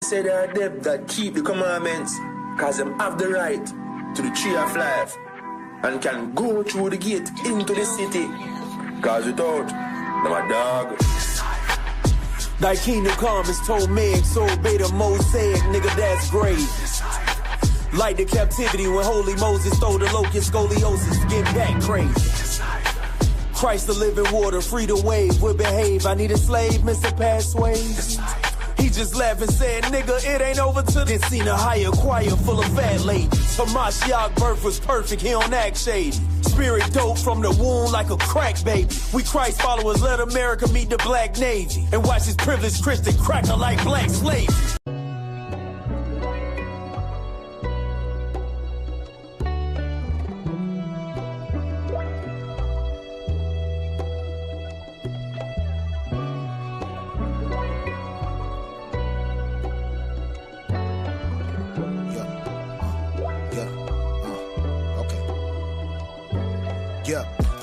Say they are them that keep the commandments, cause them have the right to the tree of life and can go through the gate into the city. Cause without, them a dog. Thy kingdom come is told man, so obey the Mosaic, nigga, that's great. Like the captivity when holy Moses stole the locust, scoliosis, get back crazy. Christ the living water, free to wave, will behave. I need a slave, Mr. Passways. He just laughed and said, nigga, it ain't over till then seen a higher choir full of fat ladies. Hamashiach birth was perfect, he don't act shady. Spirit dope from the womb like a crack baby. We Christ followers, let America meet the black Navy. And watch his privileged Christian cracker like black slaves.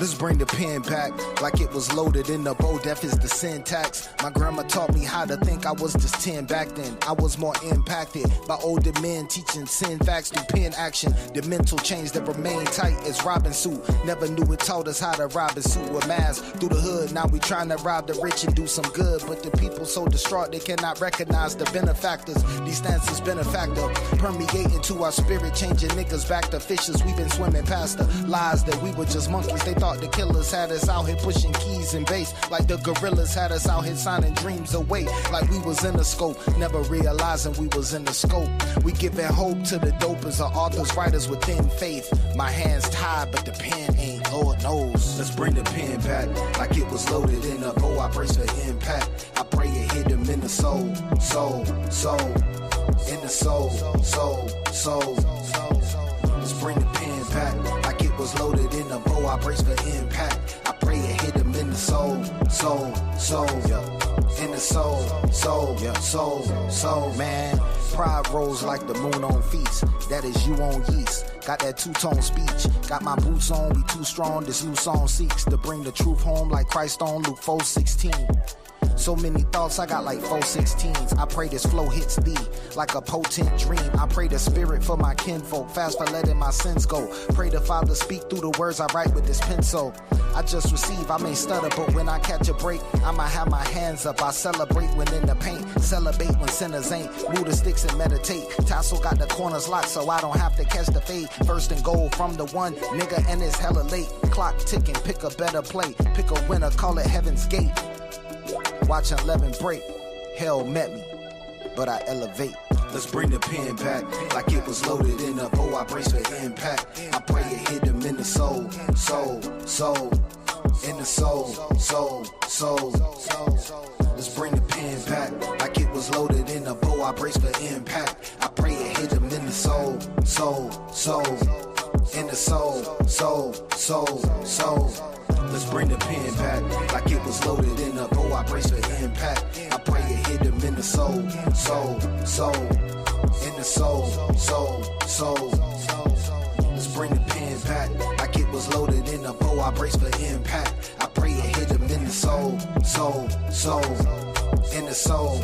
Let's bring the pen back like it was loaded in the bow. Death is the syntax. My grandma taught me how to think. I was just 10 back then. I was more impacted by older men teaching sin facts through pen action. The mental chains that remain tight as Robin suit. Never knew it taught us how to rob and suit with mask through the hood. Now we trying to rob the rich and do some good, but the people so distraught they cannot recognize the benefactors. These stances benefactor permeating to our spirit, changing niggas back to fishes. We've been swimming past the lies that we were just monkeys. They thought the killers had us out here pushing keys and bass, like the gorillas had us out here signing dreams away, like we was in the scope, never realizing we was in the scope. We giving hope to the dopers or authors, writers within faith. My hands tied, but the pen ain't, Lord knows. Let's bring the pen back like it was loaded in a bow. I brace for impact. I pray it hit them in the soul, in the soul. Let's bring the pen back like it was loaded in a bow. I brace for impact. I pray it hit them in the soul, in the soul, man. Pride rolls like the moon on feast. That is you on yeast. Got that two-tone speech. Got my boots on, we too strong. This new song seeks to bring the truth home like Christ on Luke 4:16. So many thoughts, I got like 416s. I pray this flow hits thee like a potent dream. I pray the spirit for my kinfolk, fast for letting my sins go. Pray the Father speak through the words I write with this pencil. I just receive, I may stutter, but when I catch a break, I'ma have my hands up. I celebrate when in the paint, celebrate when sinners ain't. Move the sticks and meditate. Tassel got the corners locked, so I don't have to catch the fade. First and goal from the one, nigga, and it's hella late. Clock ticking, pick a better play. Pick a winner, call it Heaven's Gate. Watching 11 break, hell met me, but I elevate. Let's bring the pen back like it was loaded in a bow. I brace for impact. I pray it hit them in the soul, in the soul. Let's bring the pen back like it was loaded in a bow. I brace for impact. I pray it hit them in the soul, in the soul. Let's bring the pen back like it was loaded in a bow. I brace for impact. I pray it hit them in the soul, in the soul. Let's bring the pen back like it was loaded in a bow. I brace for impact. I pray it hit them in the soul, in the soul.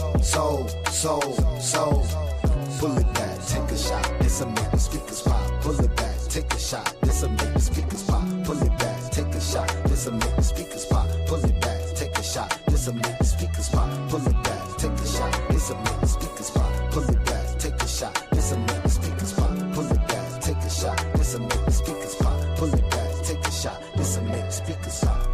Bullet back, take a shot. This a make the speakers pop. Bullet back, take a shot. This a make the speakers pop. Pull it back, take a shot. This'll make the speakers pop. Pull it back, take a shot. This'll make the speakers pop. Pull it back, take a shot. This'll make the speakers pop. Pull it back, take a shot. This'll make the speakers pop. Pull it back, take a shot. This'll make the speakers pop. Pull it back, take a shot. This'll make the speakers pop.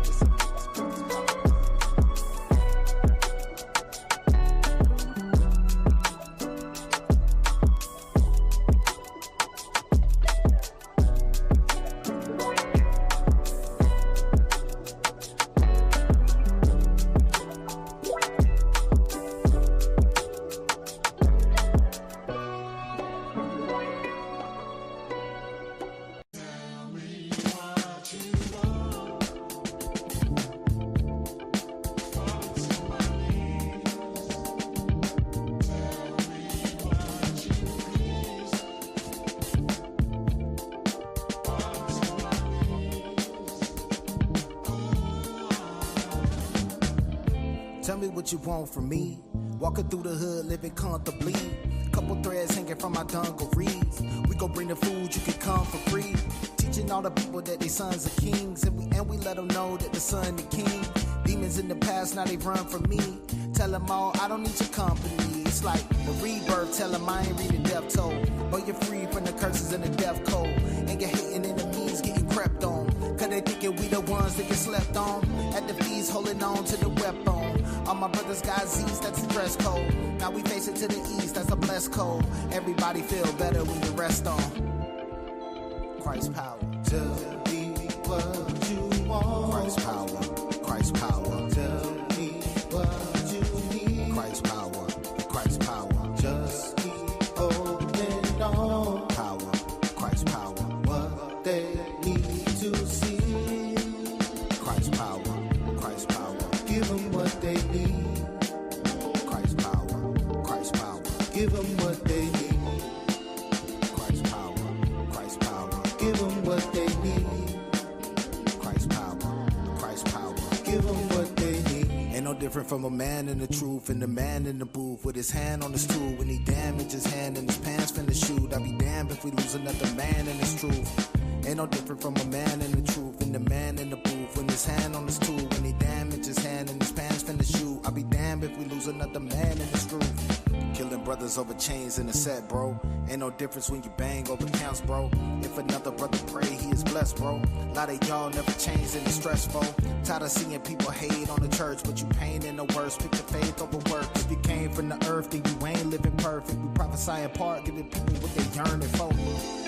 Tell me what you want from me. Walking through the hood, living comfortably. Couple threads hanging from my dungarees. We gon' bring the food, you can come for free. Teaching all the people that they sons are kings. And we let them know that the son the king. Demons in the past, now they run from me. Tell them all, I don't need your company. It's like the rebirth, tell them I ain't reading death toll. But you're free from the curses and the death code. And your hating enemies getting crept on. Cause they thinking we the ones that get slept on. At the feast, holding on to the weapon. All my brothers got Z's, that's the dress code. Now we face it to the east, that's a blessed code. Everybody feel better when you rest on Christ's power. Tell me what you want. Christ's power. Christ's power. Tell me what you need. Christ's power. Christ's power. Just keep holding on. Power. Christ's power. What they need to see. Christ's power. Christ's power. Give them what they need. Christ's power. Christ's power. Give them what they need. Christ's power. Christ's power. Give them what they need. Christ's power. Christ's power. Give them what they need. Ain't no different from a man in the truth and the man in the booth with his hand on his tool. When he damage his hand and his pants finna shoot, I'll be damned if we lose another man in his truth. Ain't no different from a man in the truth and the man in the booth when his hand on his tool. When he damage his hand and his pants finna shoot, I'll be damned if we lose another man in his truth. Killing brothers over chains in a set, bro. Ain't no difference when you bang over counts, bro. If another brother pray, he is blessed, bro. A lot of y'all never changed and it's stressful. Tired of seeing people hate on the church, but you pain in the worst. Pick your faith over work. If you came from the earth, then you ain't living perfect. We prophesy in part, giving people what they yearning for.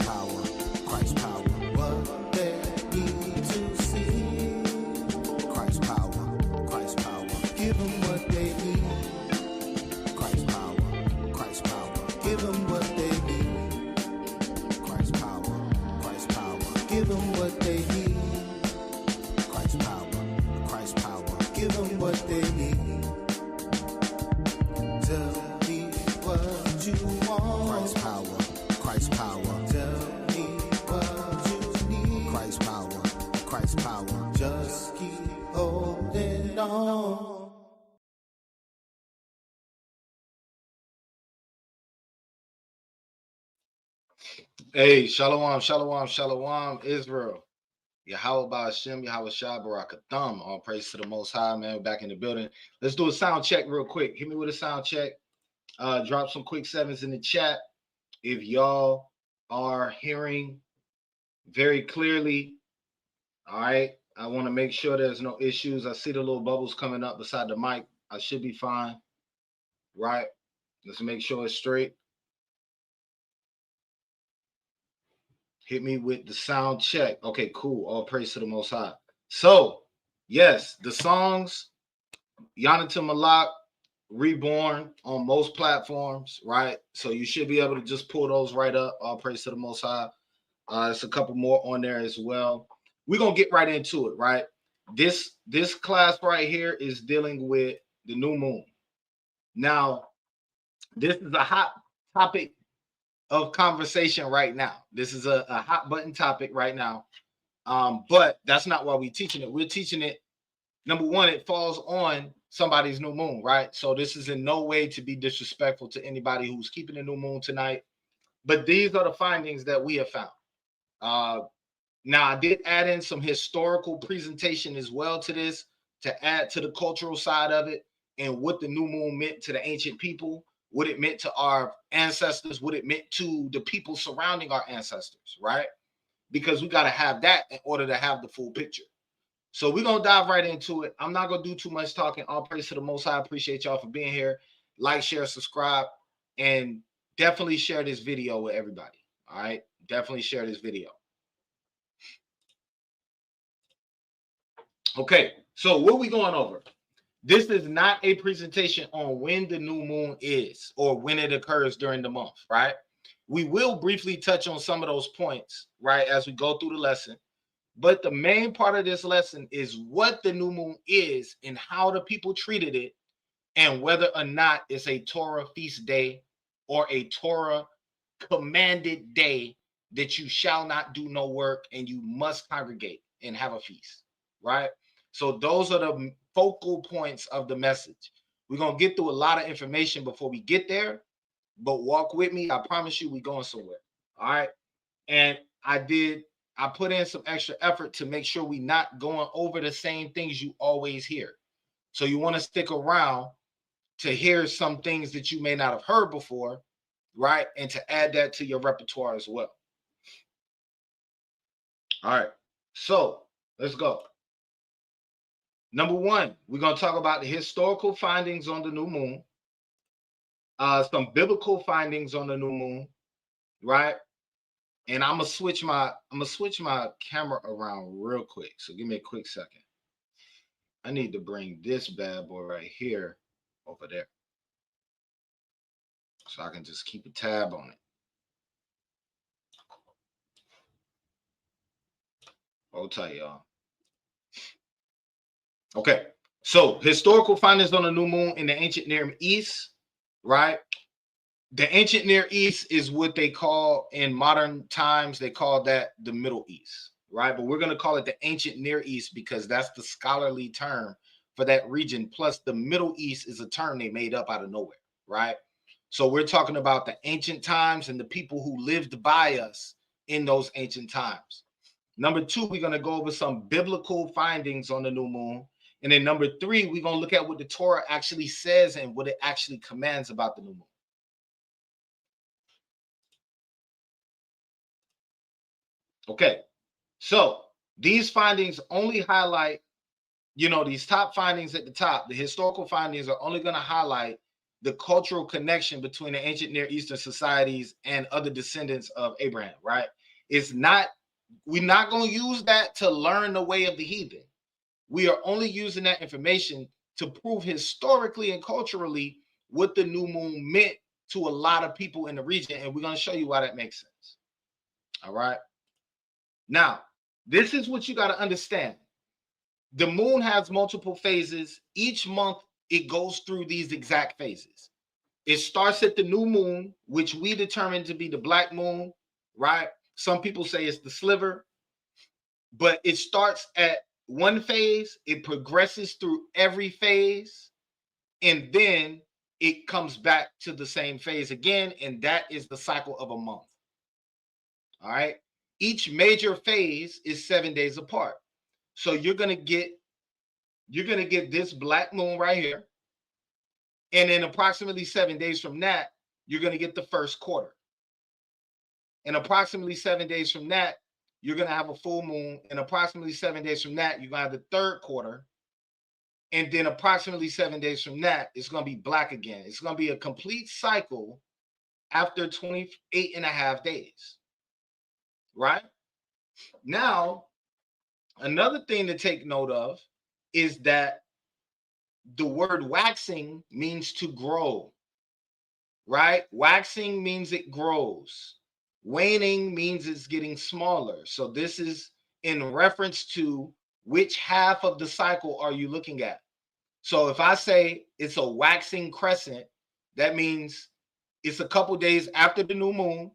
Power, Christ's power. What they need to see. Christ's power, Christ's power. Give them what they need. Christ's power, Christ's power. Give them what they need. Christ's power, Christ's power. Give them what they need. Christ's power, Christ's power. Give them what they need. Tell me what you want. Christ's power, Christ's power. Tell me what you need. Christ's power, Christ's power. Just keep holding on. Hey, shalom, shalom, shalom, Israel. Yahweh Ba'ashem, Yahweh Shah Barakatham. All praise to the Most High, man. We're back in the building. Let's do a sound check real quick. Hit me with a sound check. Drop some quick sevens in the chat. If y'all are hearing very clearly, all right. I want to make sure there's no issues. I see the little bubbles coming up beside the mic. I should be fine, right? Let's make sure it's straight. Hit me with the sound check. Okay, cool. All praise to the Most High. So, yes, the songs, Yonatan Malak, Reborn on most platforms, right? So you should be able to just pull those right up. All praise to the Most High. There's a couple more on there as well. We're going to get right into it, right? This class right here is dealing with the new moon. Now, this is a hot topic of conversation right now. This is a hot button topic right now. But that's not why we're teaching it. We're teaching it, number one, it falls on somebody's new moon, right? So this is in no way to be disrespectful to anybody who's keeping the new moon tonight. But these are the findings that we have found. Now, I did add in some historical presentation as well to this to add to the cultural side of it and what the new moon meant to the ancient people, what it meant to our ancestors, what it meant to the people surrounding our ancestors, right? Because we got to have that in order to have the full picture. So we're going to dive right into it. I'm not going to do too much talking. All praise to the Most High. I appreciate y'all for being here. Like, share, subscribe, and definitely share this video with everybody, all right? Definitely share this video. Okay, so what are we going over? This is not a presentation on when the new moon is or when it occurs during the month, right? We will briefly touch on some of those points, right, as we go through the lesson. But the main part of this lesson is what the new moon is and how the people treated it and whether or not it's a Torah feast day or a Torah commanded day that you shall not do no work and you must congregate and have a feast, right? So those are the focal points of the message. We're going to get through a lot of information before we get there, but walk with me. I promise you we're going somewhere. All right. And I put in some extra effort to make sure we're not going over the same things you always hear. So you want to stick around to hear some things that you may not have heard before, right? And to add that to your repertoire as well. All right. So let's go. Number one, we're going to talk about the historical findings on the new moon, some biblical findings on the new moon, right? And I'm gonna switch my camera around real quick. So give me a quick second. I need to bring this bad boy right here over there, so I can just keep a tab on it. Hold tight, y'all. Okay, so historical findings on the new moon in the ancient Near East, right? The ancient Near East is what they call, in modern times, they call that the Middle East, right? But we're going to call it the ancient Near East because that's the scholarly term for that region. Plus, the Middle East is a term they made up out of nowhere, right? So we're talking about the ancient times and the people who lived by us in those ancient times. Number two, we're going to go over some biblical findings on the new moon. And then number three, we're going to look at what the Torah actually says and what it actually commands about the new moon. Okay, so these findings only highlight, these top findings at the top, the historical findings are only going to highlight the cultural connection between the ancient Near Eastern societies and other descendants of Abraham, right? We're not going to use that to learn the way of the heathen. We are only using that information to prove historically and culturally what the new moon meant to a lot of people in the region. And we're going to show you why that makes sense. All right. Now, this is what you got to understand. The moon has multiple phases. Each month, it goes through these exact phases. It starts at the new moon, which we determine to be the black moon, right? Some people say it's the sliver, but it starts at one phase, it progresses through every phase, and then it comes back to the same phase again, and that is the cycle of a month. All right. Each major phase is 7 days apart. So you're gonna get this black moon right here. And then approximately 7 days from that, you're gonna get the first quarter. And approximately 7 days from that, you're gonna have a full moon. And approximately 7 days from that, you're gonna have the third quarter. And then approximately 7 days from that, it's gonna be black again. It's gonna be a complete cycle after 28 and a half days. Right? Now, another thing to take note of is that the word waxing means to grow, right? Waxing means it grows. Waning means it's getting smaller. So this is in reference to which half of the cycle are you looking at? So if I say it's a waxing crescent, that means it's a couple days after the new moon,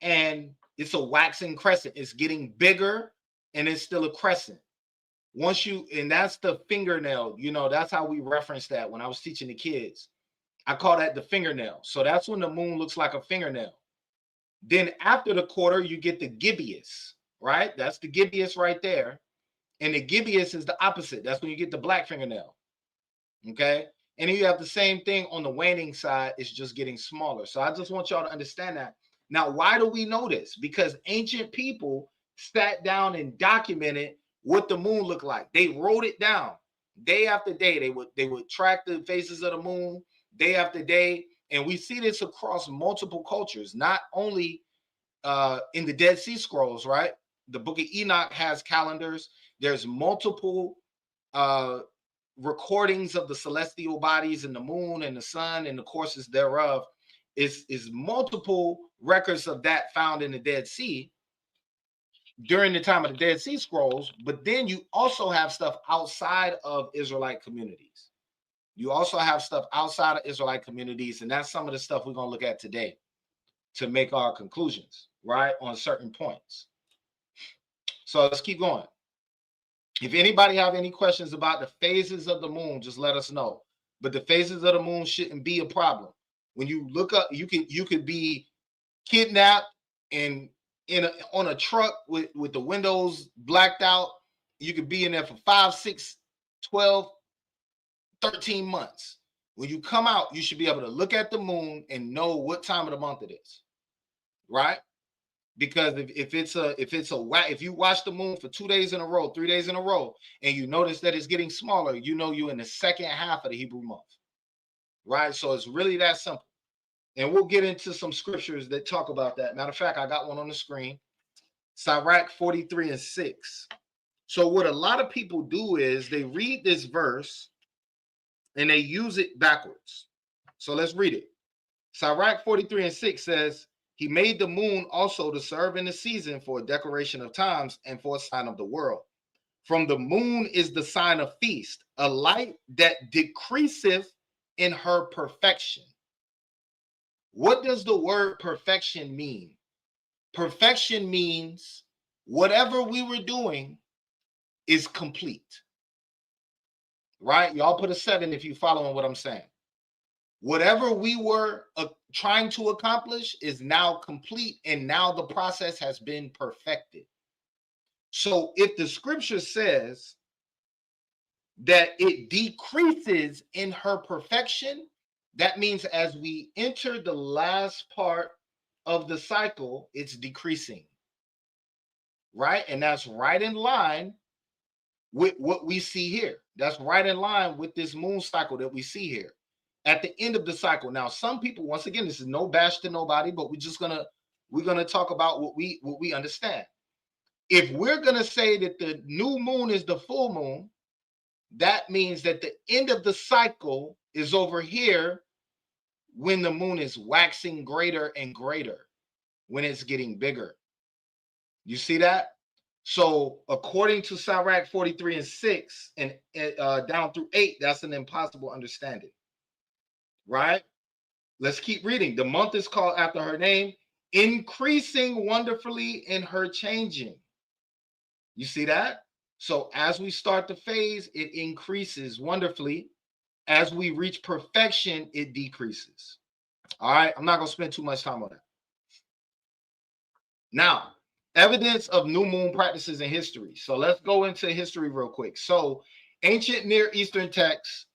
and it's a waxing crescent. It's getting bigger, and it's still a crescent. And that's the fingernail. That's how we reference that when I was teaching the kids. I call that the fingernail. So that's when the moon looks like a fingernail. Then after the quarter, you get the gibbous, right? That's the gibbous right there. And the gibbous is the opposite. That's when you get the black fingernail. Okay. And then you have the same thing on the waning side. It's just getting smaller. So I just want y'all to understand that. Now, why do we know this? Because ancient people sat down and documented what the moon looked like. They wrote it down day after day. They would track the phases of the moon day after day. And we see this across multiple cultures, not only in the Dead Sea Scrolls, right? The Book of Enoch has calendars. There's multiple recordings of the celestial bodies and the moon and the sun and the courses thereof. Is multiple records of that found in the Dead Sea during the time of the Dead Sea Scrolls. But then you also have stuff outside of Israelite communities. You also have stuff outside of Israelite communities, and that's some of the stuff we're going to look at today to make our conclusions, right, on certain points. So let's keep going. If anybody have any questions about the phases of the moon, just let us know. but the phases of the moon shouldn't be a problem. When you look up, you could be kidnapped and on a truck with the windows blacked out. You could be in there for 5, 6, 12, 13 months. When you come out, you should be able to look at the moon and know what time of the month it is, right? Because if you watch the moon for 2 days in a row, 3 days in a row, and you notice that it's getting smaller, you know you're in the second half of the Hebrew month, right? So it's really that simple. And we'll get into some scriptures that talk about that. Matter of fact, I got one on the screen. Sirach 43:6. So what a lot of people do is they read this verse and they use it backwards. So let's read it. Sirach 43:6 says, he made the moon also to serve in the season for a decoration of times and for a sign of the world. From the moon is the sign of feast, a light that decreaseth in her perfection. What does the word perfection mean? Perfection means whatever we were doing is complete. Right? Y'all put a 7 if you're following what I'm saying. Whatever we were trying to accomplish is now complete, and now the process has been perfected. So if the scripture says that it decreases in her perfection, that means as we enter the last part of the cycle, it's decreasing, right? And that's right in line with what we see here. That's right in line with this moon cycle that we see here at the end of the cycle. Now, some people, once again, this is no bash to nobody, but we're gonna talk about what we understand. If we're gonna say that the new moon is the full moon, that means that the end of the cycle is over here when the moon is waxing greater and greater, when it's getting bigger. You see that? So according to Sirach 43:6 and down through 8, that's an impossible understanding, right? Let's keep reading. The month is called after her name, increasing wonderfully in her changing. You see that? So as we start the phase, it increases wonderfully. As we reach perfection, it decreases. All right, I'm not going to spend too much time on that. Now, evidence of new moon practices in history. So let's go into history real quick. So ancient Near Eastern texts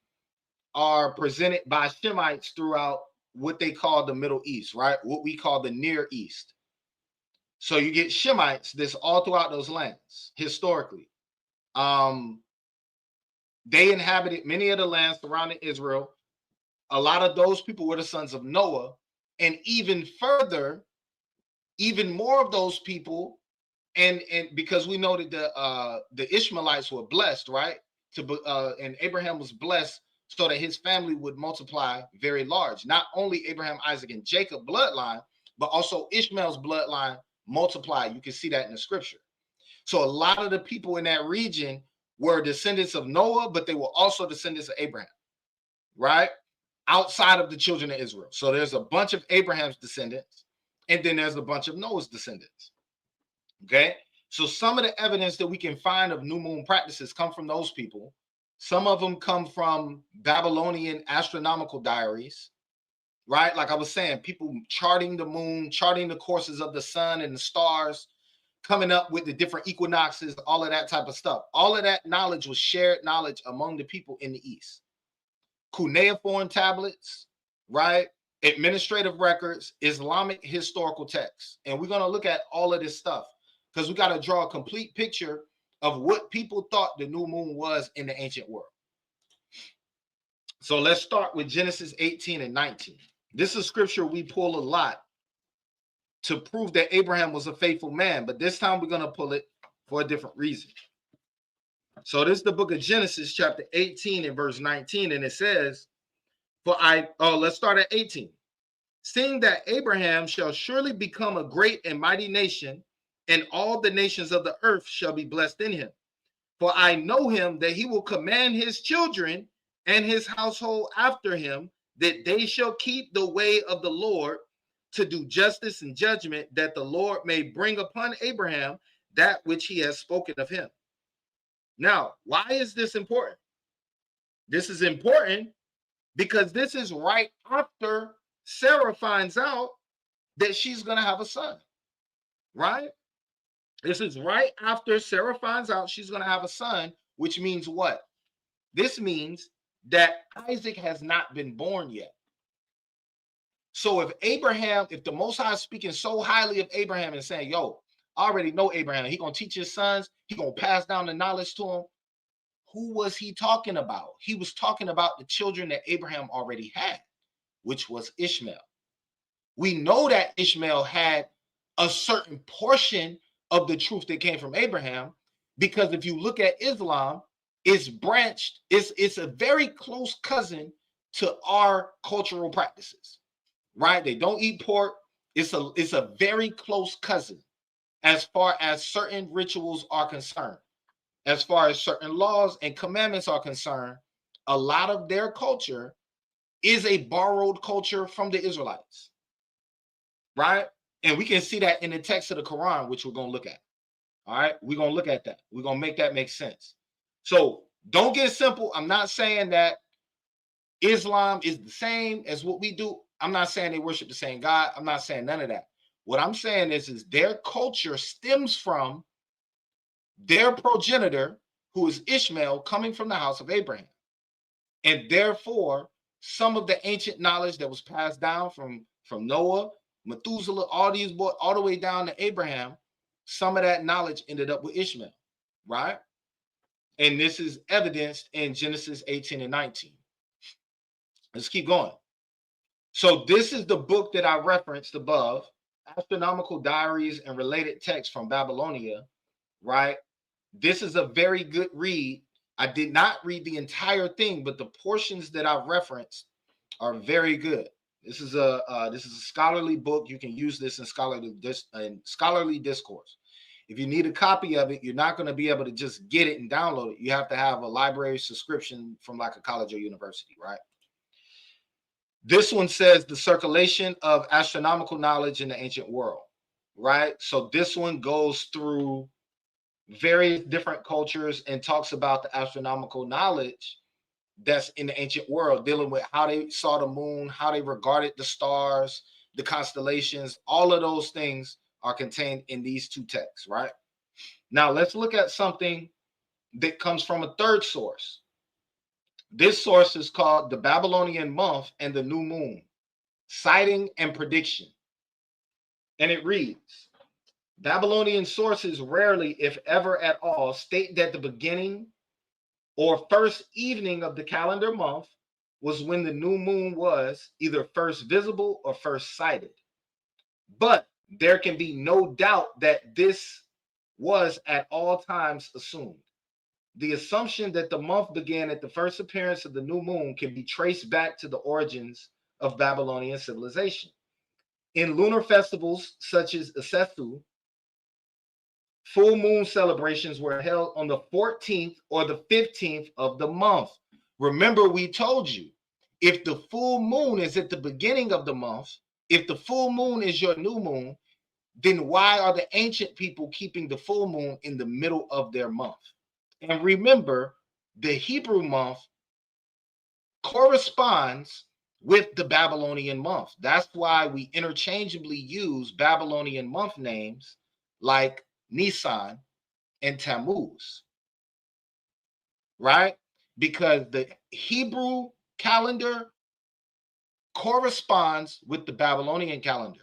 are presented by Shemites throughout what they call the Middle East, right? What we call the Near East. So you get Shemites this all throughout those lands historically. They inhabited many of the lands surrounding Israel. A lot of those people were the sons of Noah, and even further, even more of those people, and because we know that the Ishmaelites were blessed, right? And Abraham was blessed so that his family would multiply very large. Not only Abraham, Isaac, and Jacob bloodline, but also Ishmael's bloodline multiplied. You can see that in the scripture. So a lot of the people in that region were descendants of Noah, but they were also descendants of Abraham, right? Outside of the children of Israel. So there's a bunch of Abraham's descendants, and then there's a bunch of Noah's descendants. Okay, so some of the evidence that we can find of new moon practices come from those people. Some of them come from Babylonian astronomical diaries, right? Like I was saying, people charting the moon, charting the courses of the sun and the stars, coming up with the different equinoxes, all of that type of stuff. All of that knowledge was shared knowledge among the people in the East. Cuneiform tablets, right? Administrative records, Islamic historical texts. And we're going to look at all of this stuff because we got to draw a complete picture of what people thought the new moon was in the ancient world. So let's start with Genesis 18 and 19. This is scripture we pull a lot to prove that Abraham was a faithful man, but this time we're going to pull it for a different reason. So this is the book of Genesis, chapter 18 and verse 19, and it says, let's start at 18. Seeing that Abraham shall surely become a great and mighty nation, and all the nations of the earth shall be blessed in him. For I know him that he will command his children and his household after him, that they shall keep the way of the Lord, to do justice and judgment, that the Lord may bring upon Abraham that which he has spoken of him. Now, why is this important? This is important because this is right after Sarah finds out that she's going to have a son, right? This is right after Sarah finds out she's going to have a son, which means what? This means that Isaac has not been born yet. So if the Most High is speaking so highly of Abraham and saying, yo, I already know Abraham, he going to teach his sons, he going to pass down the knowledge to him. Who was he talking about? He was talking about the children that Abraham already had, which was Ishmael. We know that Ishmael had a certain portion of the truth that came from Abraham, because if you look at Islam, it's branched, it's a very close cousin to our cultural practices, right? They don't eat pork. It's a very close cousin as far as certain rituals are concerned. As far as certain laws and commandments are concerned, a lot of their culture is a borrowed culture from the Israelites, right? And we can see that in the text of the Quran, which we're going to look at. All right, we're going to look at that. We're going to make that make sense. So don't get simple. I'm not saying that Islam is the same as what we do. I'm not saying they worship the same God. I'm not saying none of that. What I'm saying is their culture stems from their progenitor, who is Ishmael, coming from the house of Abraham. And therefore, some of the ancient knowledge that was passed down from Noah, Methuselah, all the way down to Abraham, some of that knowledge ended up with Ishmael, right? And this is evidenced in Genesis 18 and 19. Let's keep going. So this is the book that I referenced above, Astronomical Diaries and Related Texts from Babylonia, right? This is a very good read. I did not read the entire thing, but the portions that I've referenced are very good. This is a scholarly book. You can use this in scholarly discourse. If you need a copy of it, you're not going to be able to just get it and download it. You have to have a library subscription from like a college or university, right? This one says the circulation of astronomical knowledge in the ancient world, right? So this one goes through various different cultures and talks about the astronomical knowledge that's in the ancient world, dealing with how they saw the moon, how they regarded the stars, the constellations. All of those things are contained in these two texts, right? Now let's look at something that comes from a third source. This source is called the Babylonian Month and the New Moon, Sighting and Prediction. And it reads, Babylonian sources rarely, if ever at all, state that the beginning or first evening of the calendar month was when the new moon was either first visible or first sighted. But there can be no doubt that this was at all times assumed. The assumption that the month began at the first appearance of the new moon can be traced back to the origins of Babylonian civilization. In lunar festivals such as Asetu, full moon celebrations were held on the 14th or the 15th of the month. Remember, we told you, if the full moon is at the beginning of the month, if the full moon is your new moon, then why are the ancient people keeping the full moon in the middle of their month? And remember, the Hebrew month corresponds with the Babylonian month. That's why we interchangeably use Babylonian month names like Nisan and Tammuz, right? Because the Hebrew calendar corresponds with the Babylonian calendar.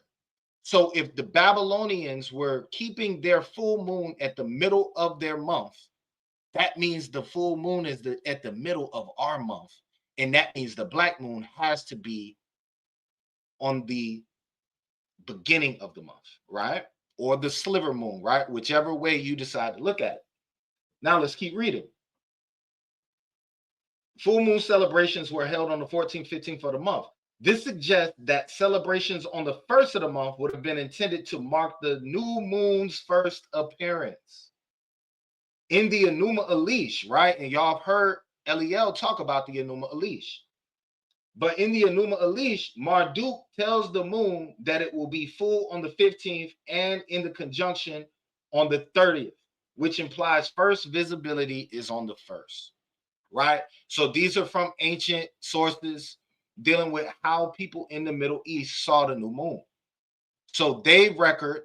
So if the Babylonians were keeping their full moon at the middle of their month, that means the full moon is at the middle of our month. And that means the black moon has to be on the beginning of the month, right? Or the sliver moon, right? Whichever way you decide to look at it. Now let's keep reading. Full moon celebrations were held on the 14th, 15th of the month. This suggests that celebrations on the first of the month would have been intended to mark the new moon's first appearance. In the Enuma Elish, right? And y'all have heard Eliel talk about the Enuma Elish. But in the Enuma Elish, Marduk tells the moon that it will be full on the 15th and in the conjunction on the 30th, which implies first visibility is on the first. right? So these are from ancient sources dealing with how people in the Middle East saw the new moon. So they record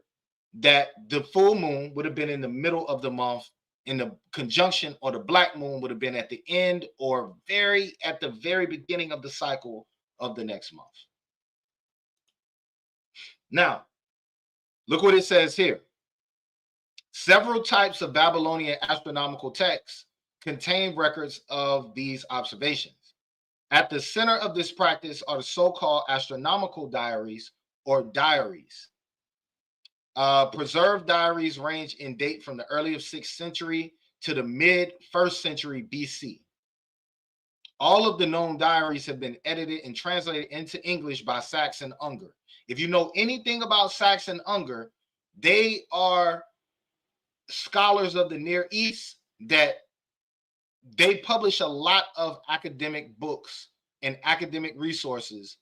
that the full moon would have been in the middle of the month, in the conjunction, or the black moon would have been at the end or at the very beginning of the cycle of the next month. Now, look what it says here. Several types of Babylonian astronomical texts contain records of these observations. At the center of this practice are the so-called astronomical diaries, or diaries. Preserved diaries range in date from the early of 6th century to the mid 1st century BC. All of the known diaries have been edited and translated into English by Sachs and Unger. If you know anything about Sachs and Unger, they are scholars of the Near East that they publish a lot of academic books and academic resources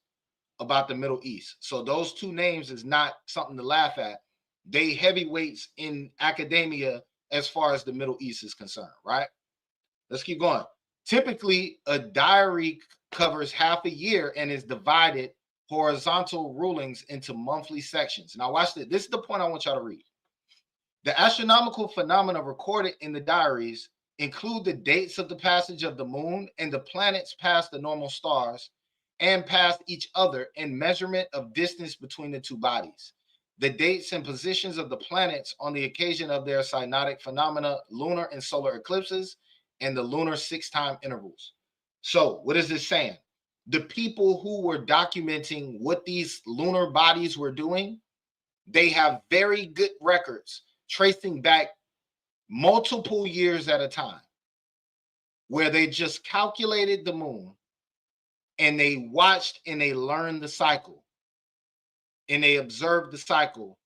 about the Middle East. So those two names is not something to laugh at. They heavyweights in academia as far as the Middle East is concerned, right? Let's keep going. Typically, a diary covers half a year and is divided horizontal rulings into monthly sections. Now watch this. This is the point I want y'all to read. The astronomical phenomena recorded in the diaries include the dates of the passage of the moon and the planets past the normal stars and past each other in measurement of distance between the two bodies. The dates and positions of the planets on the occasion of their synodic phenomena, lunar and solar eclipses, and the lunar 6-time intervals. So what is this saying? The people who were documenting what these lunar bodies were doing, they have very good records tracing back multiple years at a time, where they just calculated the moon and they watched and they learned the cycle and they observed the cycle,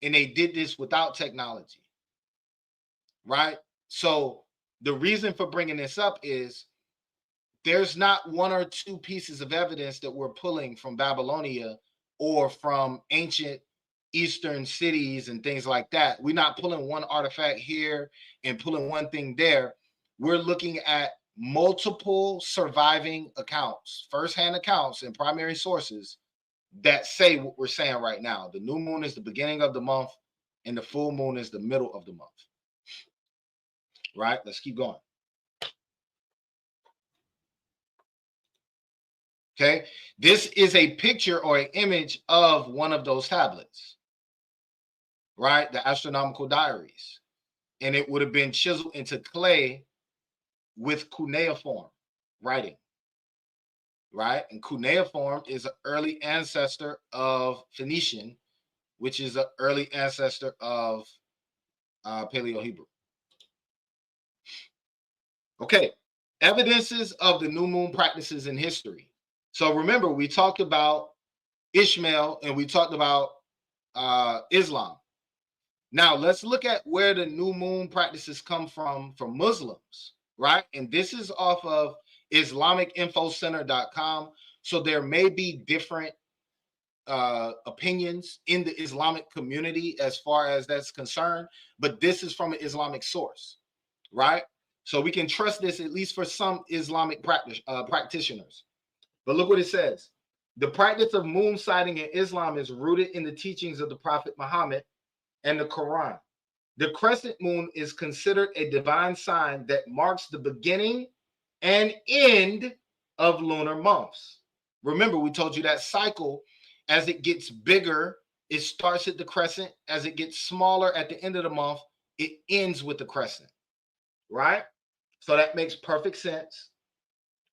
and they did this without technology, right? So the reason for bringing this up is there's not one or two pieces of evidence that we're pulling from Babylonia or from ancient Eastern cities and things like that. We're not pulling one artifact here and pulling one thing there. We're looking at multiple surviving accounts, firsthand accounts and primary sources that say what we're saying right now. The new moon is the beginning of the month and the full moon is the middle of the month. Right? Let's keep going. Okay. This is a picture or an image of one of those tablets. Right? The astronomical diaries. And it would have been chiseled into clay with cuneiform writing. Right? And cuneiform is an early ancestor of Phoenician, which is an early ancestor of Paleo-Hebrew. Okay, evidences of the new moon practices in history. So remember, we talked about Ishmael and we talked about Islam. Now let's look at where the new moon practices come from Muslims, right? And this is off of IslamicInfoCenter.com. So there may be different opinions in the Islamic community as far as that's concerned, but this is from an Islamic source, right? So we can trust this at least for some Islamic practitioners. But look what it says. The practice of moon sighting in Islam is rooted in the teachings of the Prophet Muhammad and the Quran. The crescent moon is considered a divine sign that marks the beginning and end of lunar months. Remember, we told you that cycle, as it gets bigger, it starts at the crescent. As it gets smaller at the end of the month, it ends with the crescent, right? So that makes perfect sense,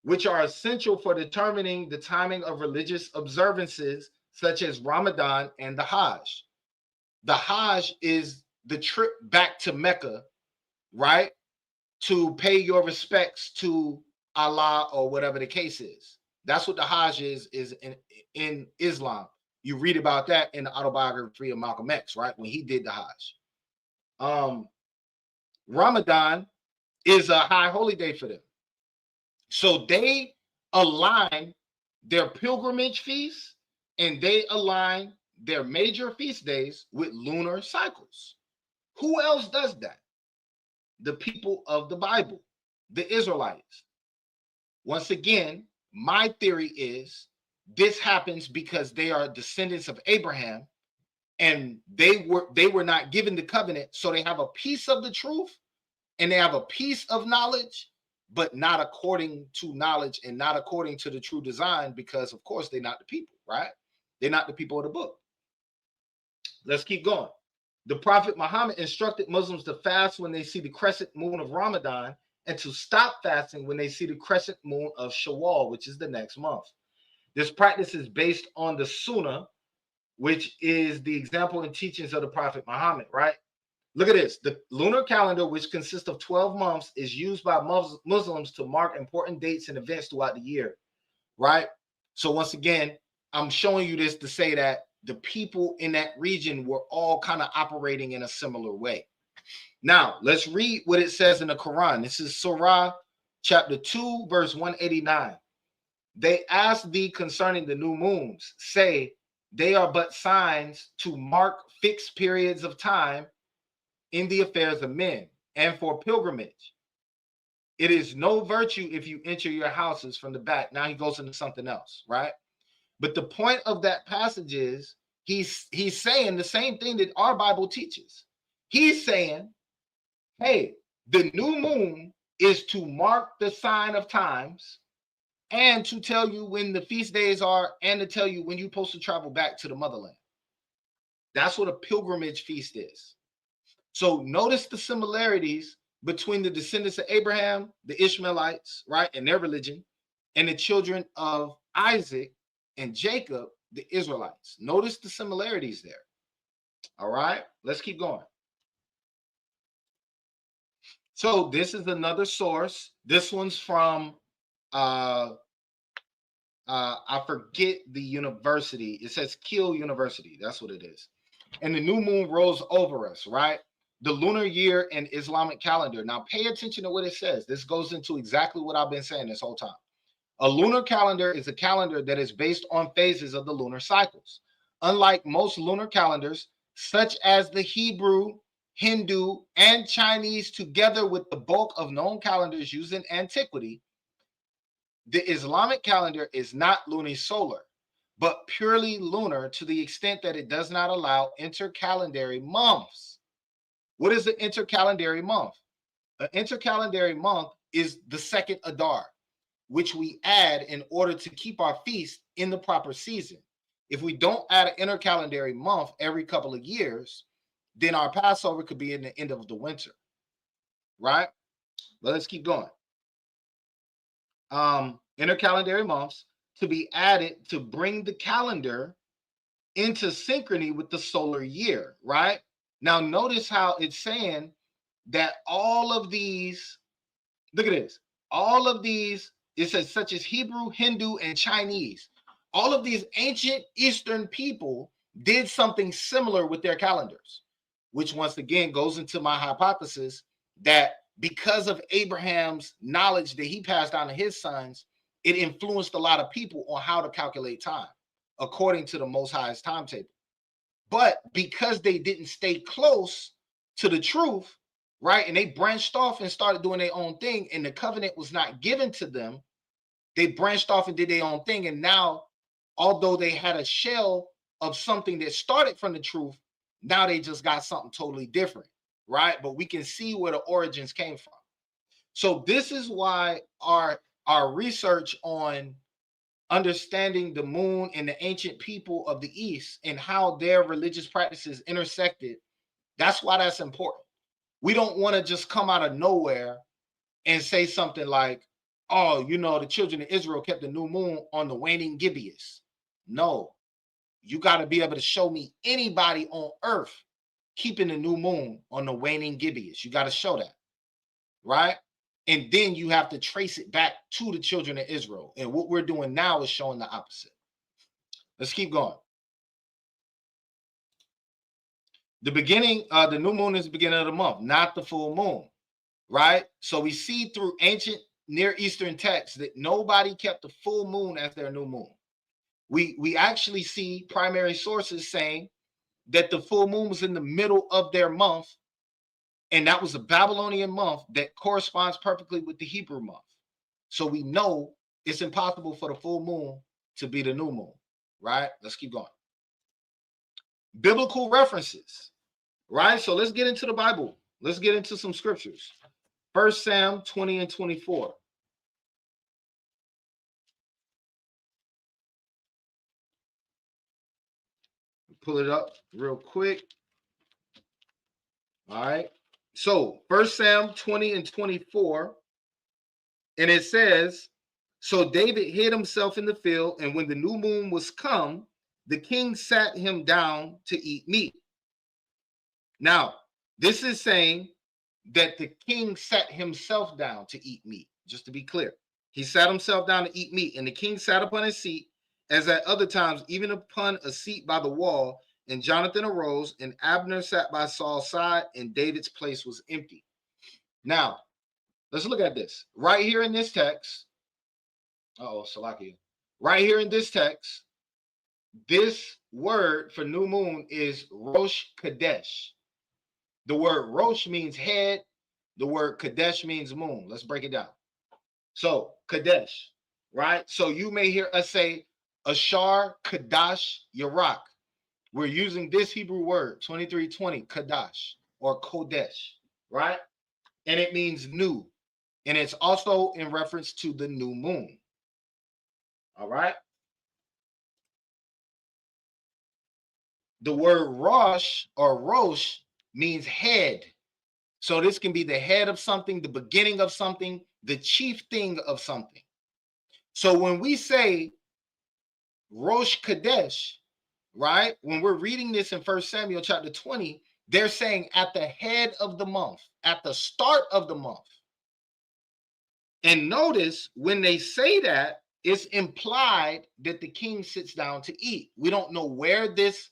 which are essential for determining the timing of religious observances such as Ramadan and the Hajj. The Hajj is the trip back to Mecca, right? To pay your respects to Allah or whatever the case is. That's what the Hajj is in Islam. You read about that in the autobiography of Malcolm X, right? When he did the Hajj. Ramadan is a high holy day for them. So they align their pilgrimage feasts and they align their major feast days with lunar cycles. Who else does that? The people of the Bible, the Israelites. once again, my theory is this happens because they are descendants of Abraham, and they were not given the covenant, so they have a piece of the truth and they have a piece of knowledge, but not according to knowledge and not according to the true design, because of course they're not the people, right? They're not the people of the book. Let's keep going. The Prophet Muhammad instructed Muslims to fast when they see the crescent moon of Ramadan, and to stop fasting when they see the crescent moon of Shawwal, which is the next month. This practice is based on the Sunnah, which is the example and teachings of the Prophet Muhammad, right? Look at this. The lunar calendar, which consists of 12 months, is used by Muslims to mark important dates and events throughout the year, right? So once again, I'm showing you this to say that the people in that region were all kind of operating in a similar way. Now, let's read what it says in the Quran. This is Surah chapter 2, verse 189. They ask thee concerning the new moons. Say, they are but signs to mark fixed periods of time in the affairs of men, and for pilgrimage. It is no virtue if you enter your houses from the back. Now he goes into something else, right? But the point of that passage is he's saying the same thing that our Bible teaches. He's saying, hey, the new moon is to mark the sign of times and to tell you when the feast days are and to tell you when you're supposed to travel back to the motherland. That's what a pilgrimage feast is. So notice the similarities between the descendants of Abraham, the Ishmaelites, right, and their religion, and the children of Isaac and Jacob, the Israelites. Notice the similarities there. All right, let's keep going. So this is another source. This one's from I forget the university. It says Kiel University. That's what it is. And the new moon rose over us, right? The lunar year and Islamic calendar. Now pay attention to what it says. This goes into exactly what I've been saying this whole time. A lunar calendar is a calendar that is based on phases of the lunar cycles. Unlike most lunar calendars, such as the Hebrew, Hindu, and Chinese, together with the bulk of known calendars used in antiquity, the Islamic calendar is not lunisolar, but purely lunar to the extent that it does not allow intercalendary months. What is an intercalendary month? An intercalendary month is the second Adar, which we add in order to keep our feast in the proper season. If we don't add an intercalendary month every couple of years, then our Passover could be in the end of the winter, right? But let's keep going. Intercalendary months to be added to bring the calendar into synchrony with the solar year, right? Now, notice how it's saying that all of these, look at this, all of these, it says such as Hebrew, Hindu, and Chinese. All of these ancient Eastern people did something similar with their calendars, which once again goes into my hypothesis that because of Abraham's knowledge that he passed down to his sons, it influenced a lot of people on how to calculate time according to the Most High's timetable. But because they didn't stay close to the truth, right, and they branched off and started doing their own thing, and the covenant was not given to them, they branched off and did their own thing. And now, although they had a shell of something that started from the truth, now they just got something totally different, right? But we can see where the origins came from. So this is why our research on understanding the moon and the ancient people of the East and how their religious practices intersected, that's why that's important. We don't want to just come out of nowhere and say something like, oh, you know, the children of Israel kept the new moon on the waning gibbous. No, you got to be able to show me anybody on earth keeping the new moon on the waning gibbous. You got to show that, right? And then you have to trace it back to the children of Israel. And what we're doing now is showing the opposite. Let's keep going. The beginning, the new moon is the beginning of the month, not the full moon, right? So we see through ancient Near Eastern texts that nobody kept the full moon as their new moon. We actually see primary sources saying that the full moon was in the middle of their month, and that was a Babylonian month that corresponds perfectly with the Hebrew month. So we know it's impossible for the full moon to be the new moon, right? Let's keep going. Biblical references, right? So let's get into the Bible. Let's get into some scriptures. 1 Sam 20 and 24. Pull it up real quick. All right. So 1 Sam 20 and 24. And it says, so David hid himself in the field, and when the new moon was come, the king sat him down to eat meat. Now, this is saying that the king sat himself down to eat meat, just to be clear. He sat himself down to eat meat, and the king sat upon his seat, as at other times, even upon a seat by the wall. And Jonathan arose, and Abner sat by Saul's side, and David's place was empty. Now, let's look at this. Right here in this text, Salakia. Right here in this text, this word for new moon is Rosh Kadesh. The word Rosh means head. The word Kadesh means moon. Let's break it down. So, Kadesh, right? So you may hear us say, Ashar Kadash Yarak. We're using this Hebrew word, 2320, Kadash, or Kodesh, right? And it means new. And it's also in reference to the new moon. All right? The word Rosh or Rosh means head. So this can be the head of something, the beginning of something, the chief thing of something. So when we say Rosh Kadesh, right? When we're reading this in 1 Samuel chapter 20, they're saying at the head of the month, at the start of the month. And notice when they say that, it's implied that the king sits down to eat. We don't know where this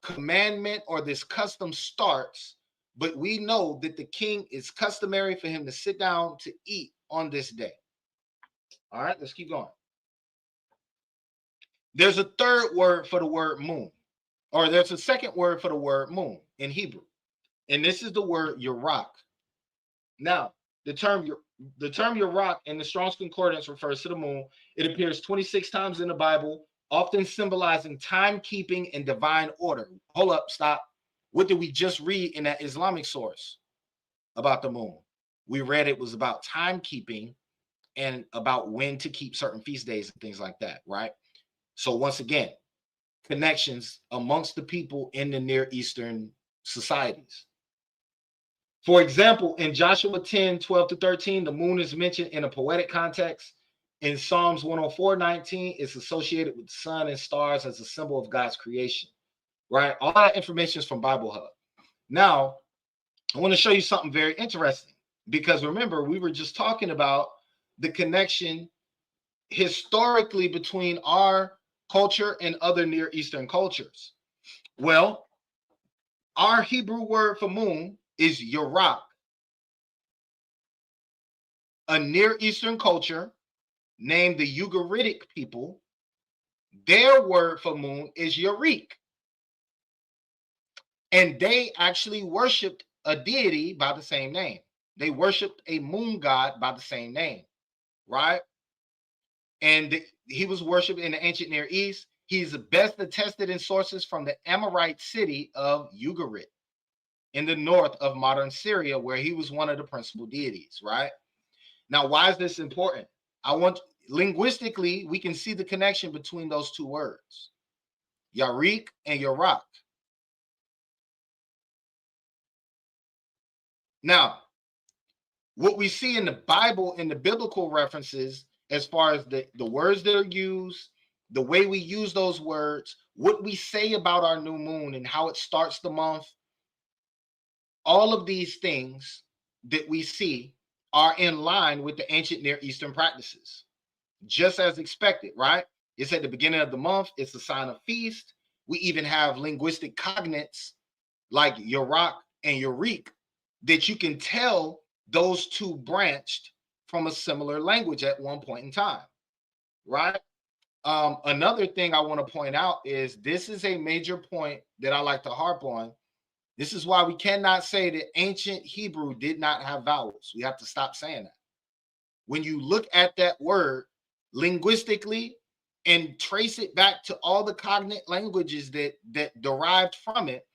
commandment or this custom starts, but we know that the king is customary for him to sit down to eat on this day. All right, let's keep going. There's a third word for the word moon, or there's a second word for the word moon in Hebrew, and this is the word Yarak. Now, the term Yarak in the Strong's Concordance refers to the moon. It appears 26 times in the Bible, often symbolizing timekeeping and divine order. Hold up, stop. What did we just read in that Islamic source about the moon? We read it was about timekeeping and about when to keep certain feast days and things like that, right? So once again, connections amongst the people in the Near Eastern societies. For example, in Joshua 10, 12-13, the moon is mentioned in a poetic context. In Psalms 104:19, it's associated with the sun and stars as a symbol of God's creation, right? All that information is from Bible Hub. Now, I want to show you something very interesting, because remember, we were just talking about the connection historically between our culture and other Near Eastern cultures. Well, our Hebrew word for moon is Yarak. A Near Eastern culture named the Ugaritic people, their word for moon is Yarik. And they actually worshipped a deity by the same name. They worshipped a moon god by the same name, right? And he was worshipped in the ancient Near East. He's best attested in sources from the Amorite city of Ugarit in the north of modern Syria, where he was one of the principal deities, right? Now, why is this important? Linguistically, we can see the connection between those two words, Yarik and Yarak. Now, what we see in the Bible, in the biblical references, as far as the words that are used, the way we use those words, what we say about our new moon and how it starts the month, all of these things that we see are in line with the ancient Near Eastern practices, just as expected, right? It's at the beginning of the month. It's a sign of feast. We even have linguistic cognates like Yarak and Yarik that you can tell those two branched from a similar language at one point in time, right? Another thing I want to point out is this is a major point that I like to harp on. This is why we ccannot say that ancient Hebrew did not have vowels. We have to stop saying that. when you look at that word linguistically and trace it back to all the cognate languages that derived from it,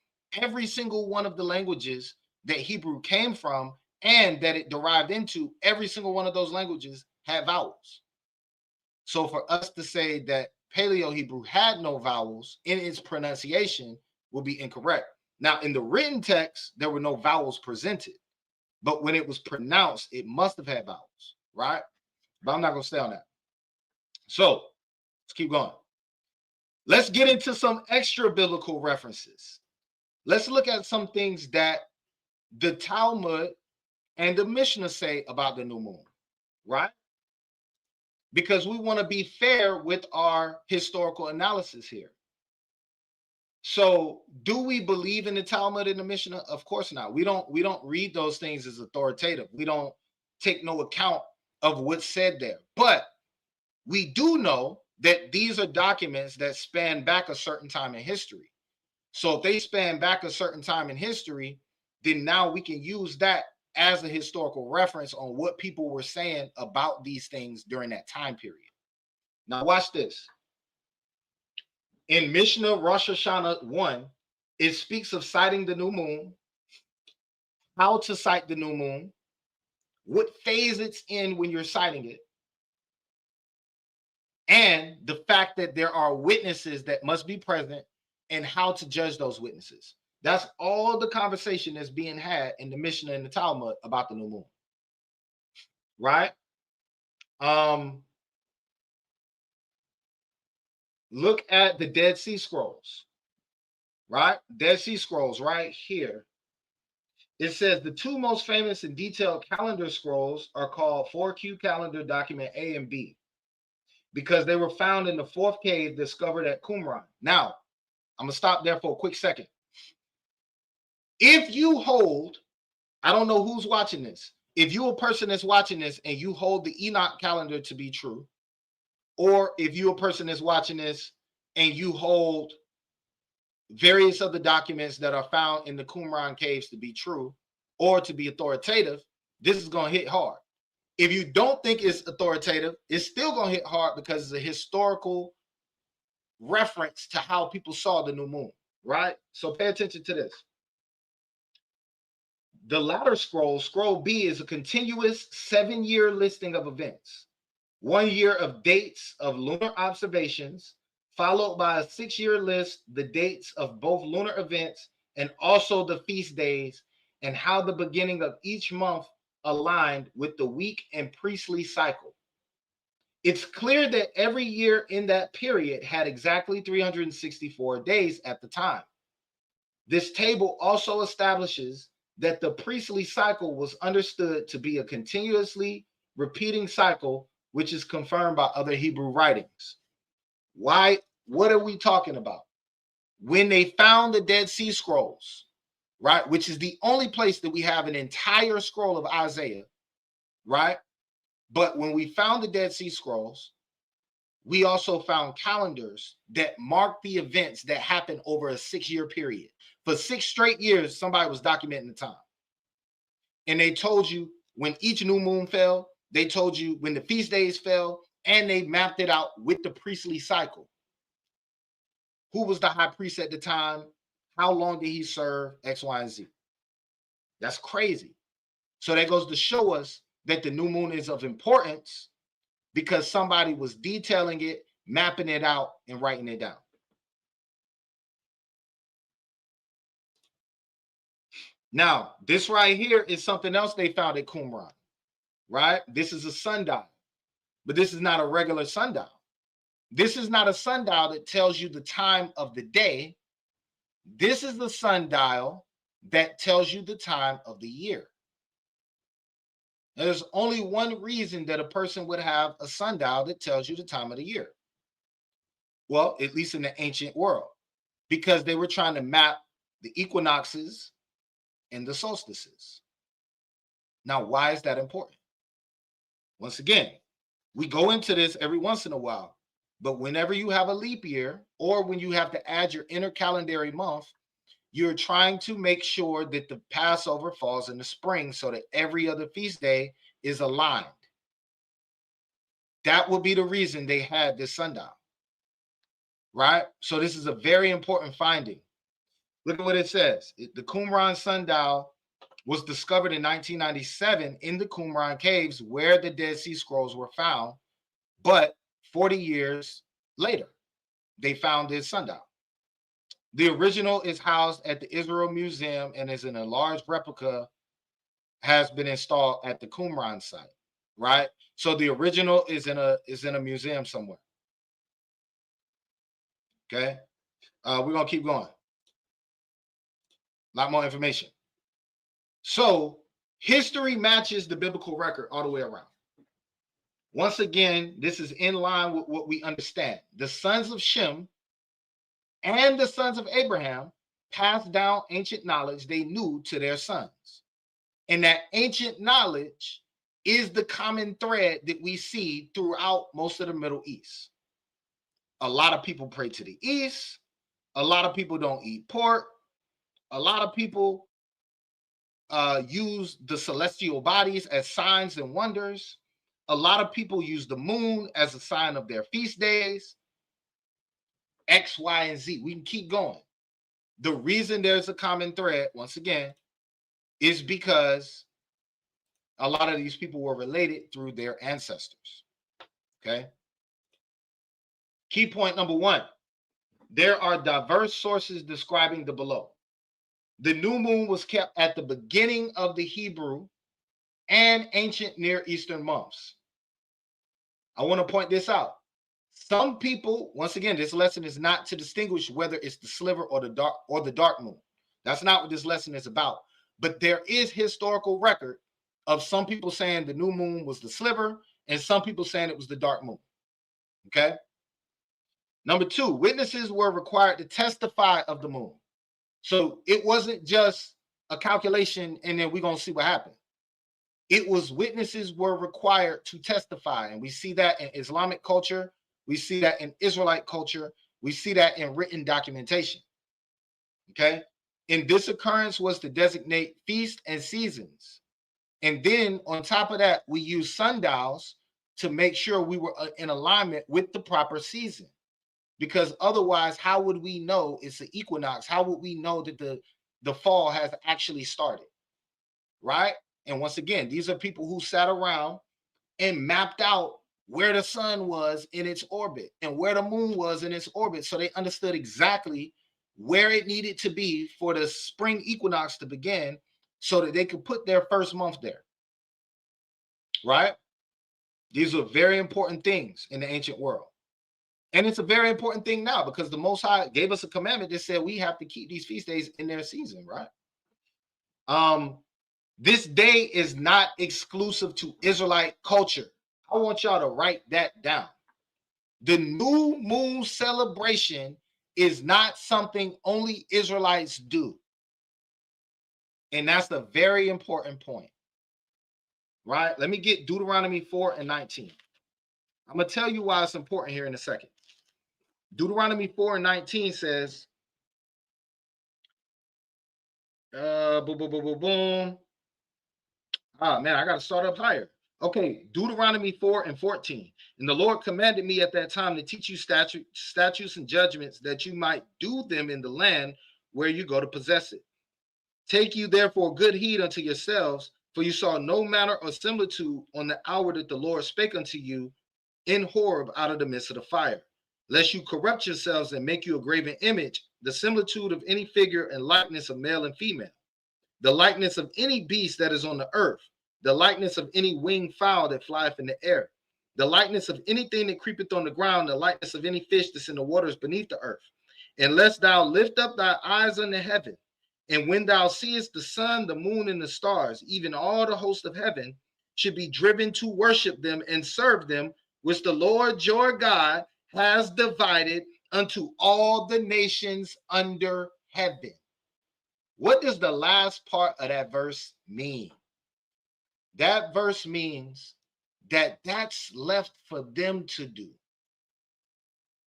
every single one of the languages that Hebrew came from and that it derived into, every single one of those languages had vowels. So for us to say that Paleo Hebrew had no vowels in its pronunciation would be incorrect. Now, in the written text, there were no vowels presented, but when it was pronounced, it must have had vowels, right? But I'm not going to stay on that. So let's keep going. Let's get into some extra biblical references. Let's look at some things that the Talmud and the Mishnah say about the new moon, right? Because we want to be fair with our historical analysis here. So, do we believe in the Talmud and the Mishnah? Of course not. We don't read those things as authoritative. We don't take no account of what's said there. But we do know that these are documents that span back a certain time in history. So if they span back a certain time in history, then now we can use that as a historical reference on what people were saying about these things during that time period. Now watch this. In Mishnah Rosh Hashanah 1, it speaks of sighting the new moon, how to sight the new moon, what phase it's in when you're sighting it, and the fact that there are witnesses that must be present and how to judge those witnesses. That's all the conversation that's being had in the Mishnah and the Talmud about the new moon, right? Look at the Dead Sea Scrolls, right? Dead Sea Scrolls right here. It says the two most famous and detailed calendar scrolls are called 4Q calendar document A and B because they were found in the fourth cave discovered at Qumran. Now, I'm going to stop there for a quick second. If you hold, I don't know who's watching this. If you're a person that's watching this and you hold the Enoch calendar to be true, or if you're a person that's watching this and you hold various other documents that are found in the Qumran caves to be true or to be authoritative, this is going to hit hard. If you don't think it's authoritative, it's still going to hit hard because it's a historical reference to how people saw the new moon, right? So pay attention to this. The latter scroll, scroll B, is a continuous 7-year listing of events. 1 year of dates of lunar observations, followed by a 6-year list, the dates of both lunar events and also the feast days, and how the beginning of each month aligned with the week and priestly cycle. It's clear that every year in that period had exactly 364 days at the time. This table also establishes that the priestly cycle was understood to be a continuously repeating cycle, which is confirmed by other Hebrew writings. Why? What are we talking about? When they found the Dead Sea Scrolls, right, which is the only place that we have an entire scroll of Isaiah, right? But when we found the Dead Sea Scrolls, we also found calendars that marked the events that happened over a 6-year period. For 6 straight years, somebody was documenting the time. And they told you when each new moon fell, they told you when the feast days fell, and they mapped it out with the priestly cycle. Who was the high priest at the time? How long did he serve? X, Y, and Z. That's crazy. So that goes to show us that the new moon is of importance because somebody was detailing it, mapping it out, and writing it down. Now, this right here is something else they found at Qumran, right? This is a sundial, but this is not a regular sundial. This is not a sundial that tells you the time of the day. This is the sundial that tells you the time of the year. There's only one reason that a person would have a sundial that tells you the time of the year. Well, at least in the ancient world, because they were trying to map the equinoxes and the solstices. Now, why is that important? Once again, we go into this every once in a while, but whenever you have a leap year or when you have to add your intercalendary month, you're trying to make sure that the Passover falls in the spring so that every other feast day is aligned. That would be the reason they had this sundial, right? So this is a very important finding. Look at what it says. The Qumran sundial was discovered in 1997 in the Qumran caves where the Dead Sea Scrolls were found, but 40 years later, they found this sundial. The original is housed at the Israel Museum and is in a large replica has been installed at the Qumran site, right? So the original is in a museum somewhere. Okay, we're gonna keep going. A lot more information. So history matches the biblical record all the way around. Once again, this is in line with what we understand. The sons of Shem and the sons of Abraham passed down ancient knowledge they knew to their sons. And that ancient knowledge is the common thread that we see throughout most of the Middle East. A lot of people pray to the east. A lot of people don't eat pork. A lot of people use the celestial bodies as signs and wonders. A lot of people use the moon as a sign of their feast days. X, Y, and Z. We can keep going. The reason there's a common thread, once again, is because a lot of these people were related through their ancestors. Okay. Key point number one. There are diverse sources describing the below. The new moon was kept at the beginning of the Hebrew and ancient Near Eastern months. I want to point this out. Some people, once again, this lesson is not to distinguish whether it's the sliver or the dark moon. That's not what this lesson is about. But there is historical record of some people saying the new moon was the sliver and some people saying it was the dark moon. Okay. Number two, witnesses were required to testify of the moon. So it wasn't just a calculation and then we're going to see what happened. It was witnesses were required to testify. And we see that in Islamic culture. We see that in Israelite culture. We see that in written documentation. Okay. And this occurrence was to designate feasts and seasons. And then on top of that, we use sundials to make sure we were in alignment with the proper season. Because otherwise, how would we know it's the equinox? How would we know that the fall has actually started? Right? And once again, these are people who sat around and mapped out where the sun was in its orbit and where the moon was in its orbit. So they understood exactly where it needed to be for the spring equinox to begin so that they could put their first month there. Right? These are very important things in the ancient world. And it's a very important thing now because the Most High gave us a commandment that said we have to keep these feast days in their season, right? This day is not exclusive to Israelite culture. I want y'all to write that down. The new moon celebration is not something only Israelites do. And that's a very important point, right? Let me get Deuteronomy 4:19. I'm going to tell you why it's important here in a second. Deuteronomy 4:19 says, boom. Ah, man, I got to start up higher. Okay, Deuteronomy 4:14. And the Lord commanded me at that time to teach you statutes and judgments that you might do them in the land where you go to possess it. Take you therefore good heed unto yourselves, for you saw no manner of similitude on the hour that the Lord spake unto you in Horeb out of the midst of the fire, lest you corrupt yourselves and make you a graven image, the similitude of any figure and likeness of male and female, the likeness of any beast that is on the earth, the likeness of any winged fowl that flieth in the air, the likeness of anything that creepeth on the ground, the likeness of any fish that's in the waters beneath the earth. And lest thou lift up thy eyes unto heaven, and when thou seest the sun, the moon, and the stars, even all the host of heaven, should be driven to worship them and serve them, which the Lord your God has divided unto all the nations under heaven. What does the last part of that verse mean? That verse means that that's left for them to do.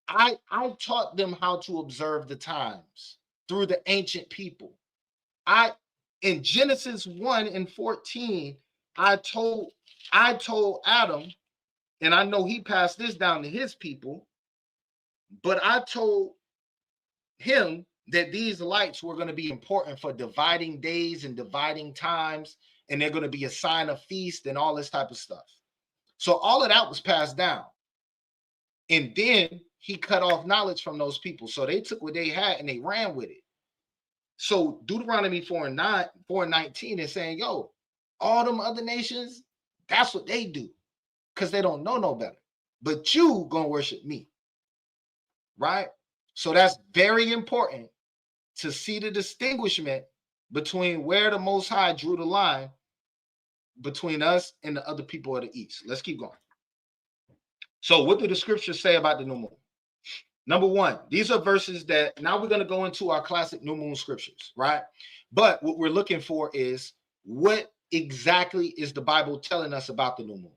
I taught them how to observe the times through the ancient people. In Genesis 1:14, I told Adam And I know he passed this down to his people, but I told him that these lights were going to be important for dividing days and dividing times, and they're going to be a sign of feast and all this type of stuff. So all of that was passed down. And then he cut off knowledge from those people. So they took what they had and they ran with it. So Deuteronomy 4:19 is saying, yo, all them other nations, that's what they do, because they don't know no better. But you gonna worship me, right? So that's very important to see the distinguishment between where the Most High drew the line between us and the other people of the East. Let's keep going. So what do the scriptures say about the new moon? Number one, these are verses that now we're going to go into our classic new moon scriptures, right? But what we're looking for is what exactly is the Bible telling us about the new moon?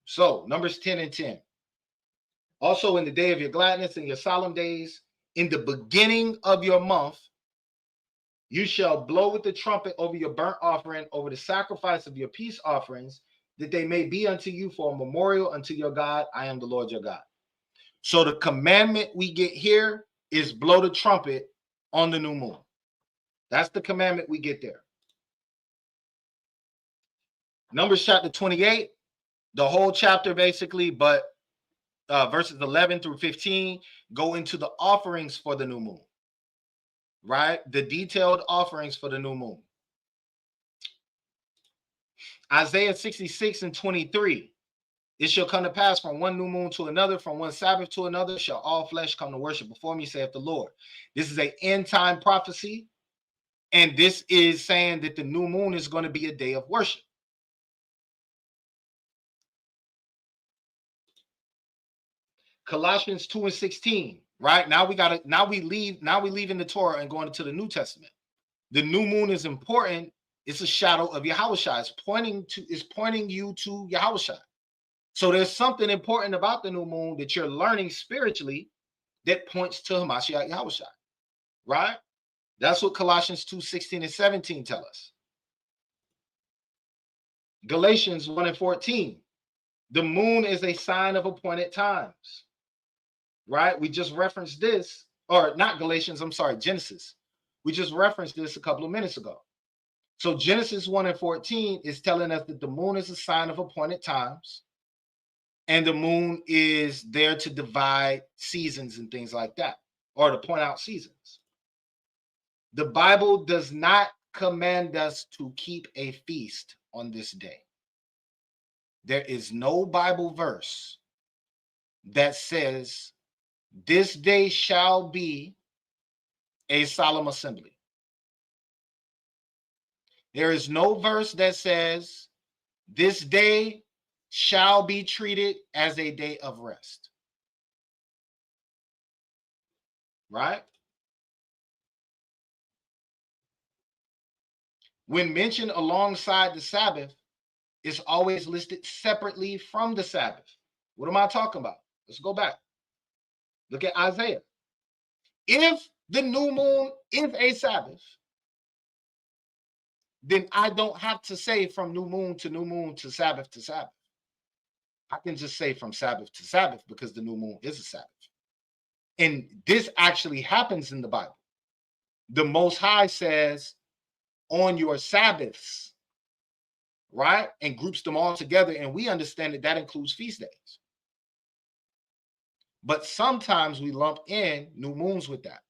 So Numbers 10:10. Also in the day of your gladness and your solemn days, in the beginning of your month, you shall blow with the trumpet over your burnt offering, over the sacrifice of your peace offerings, that they may be unto you for a memorial unto your God. I am the Lord your God. So the commandment we get here is blow the trumpet on the new moon. That's the commandment we get there. Numbers chapter 28, the whole chapter basically, but verses 11 through 15 go into the offerings for the new moon, right? The detailed offerings for the new moon. Isaiah 66:23. It shall come to pass from one new moon to another, from one Sabbath to another, shall all flesh come to worship before me, saith the Lord. This is an end time prophecy. And this is saying that the new moon is going to be a day of worship. Colossians 2:16, right? Now we leave in the Torah and going into the New Testament. The new moon is important. It's a shadow of Yahushua. It's pointing you to Yahushua. So there's something important about the new moon that you're learning spiritually that points to Hamashiach Yahushua, right? That's what Colossians 2:16 and 17 tell us. Galatians 1:14, the moon is a sign of appointed times, right? We just referenced this, or not Galatians, I'm sorry, Genesis. We just referenced this a couple of minutes ago. So Genesis 1:14 is telling us that the moon is a sign of appointed times. And the moon is there to divide seasons and things like that, or to point out seasons. The Bible does not command us to keep a feast on this day. There is no Bible verse that says this day shall be a solemn assembly. There is no verse that says this day shall be treated as a day of rest. Right? When mentioned alongside the Sabbath, it's always listed separately from the Sabbath. What am I talking about? Let's go back. Look at Isaiah. If the new moon is a Sabbath, then I don't have to say from new moon to Sabbath to Sabbath. I can just say from Sabbath to Sabbath because the new moon is a Sabbath. And this actually happens in the Bible. The Most High says, on your Sabbaths, right? And groups them all together. And we understand that that includes feast days. But sometimes we lump in new moons with that.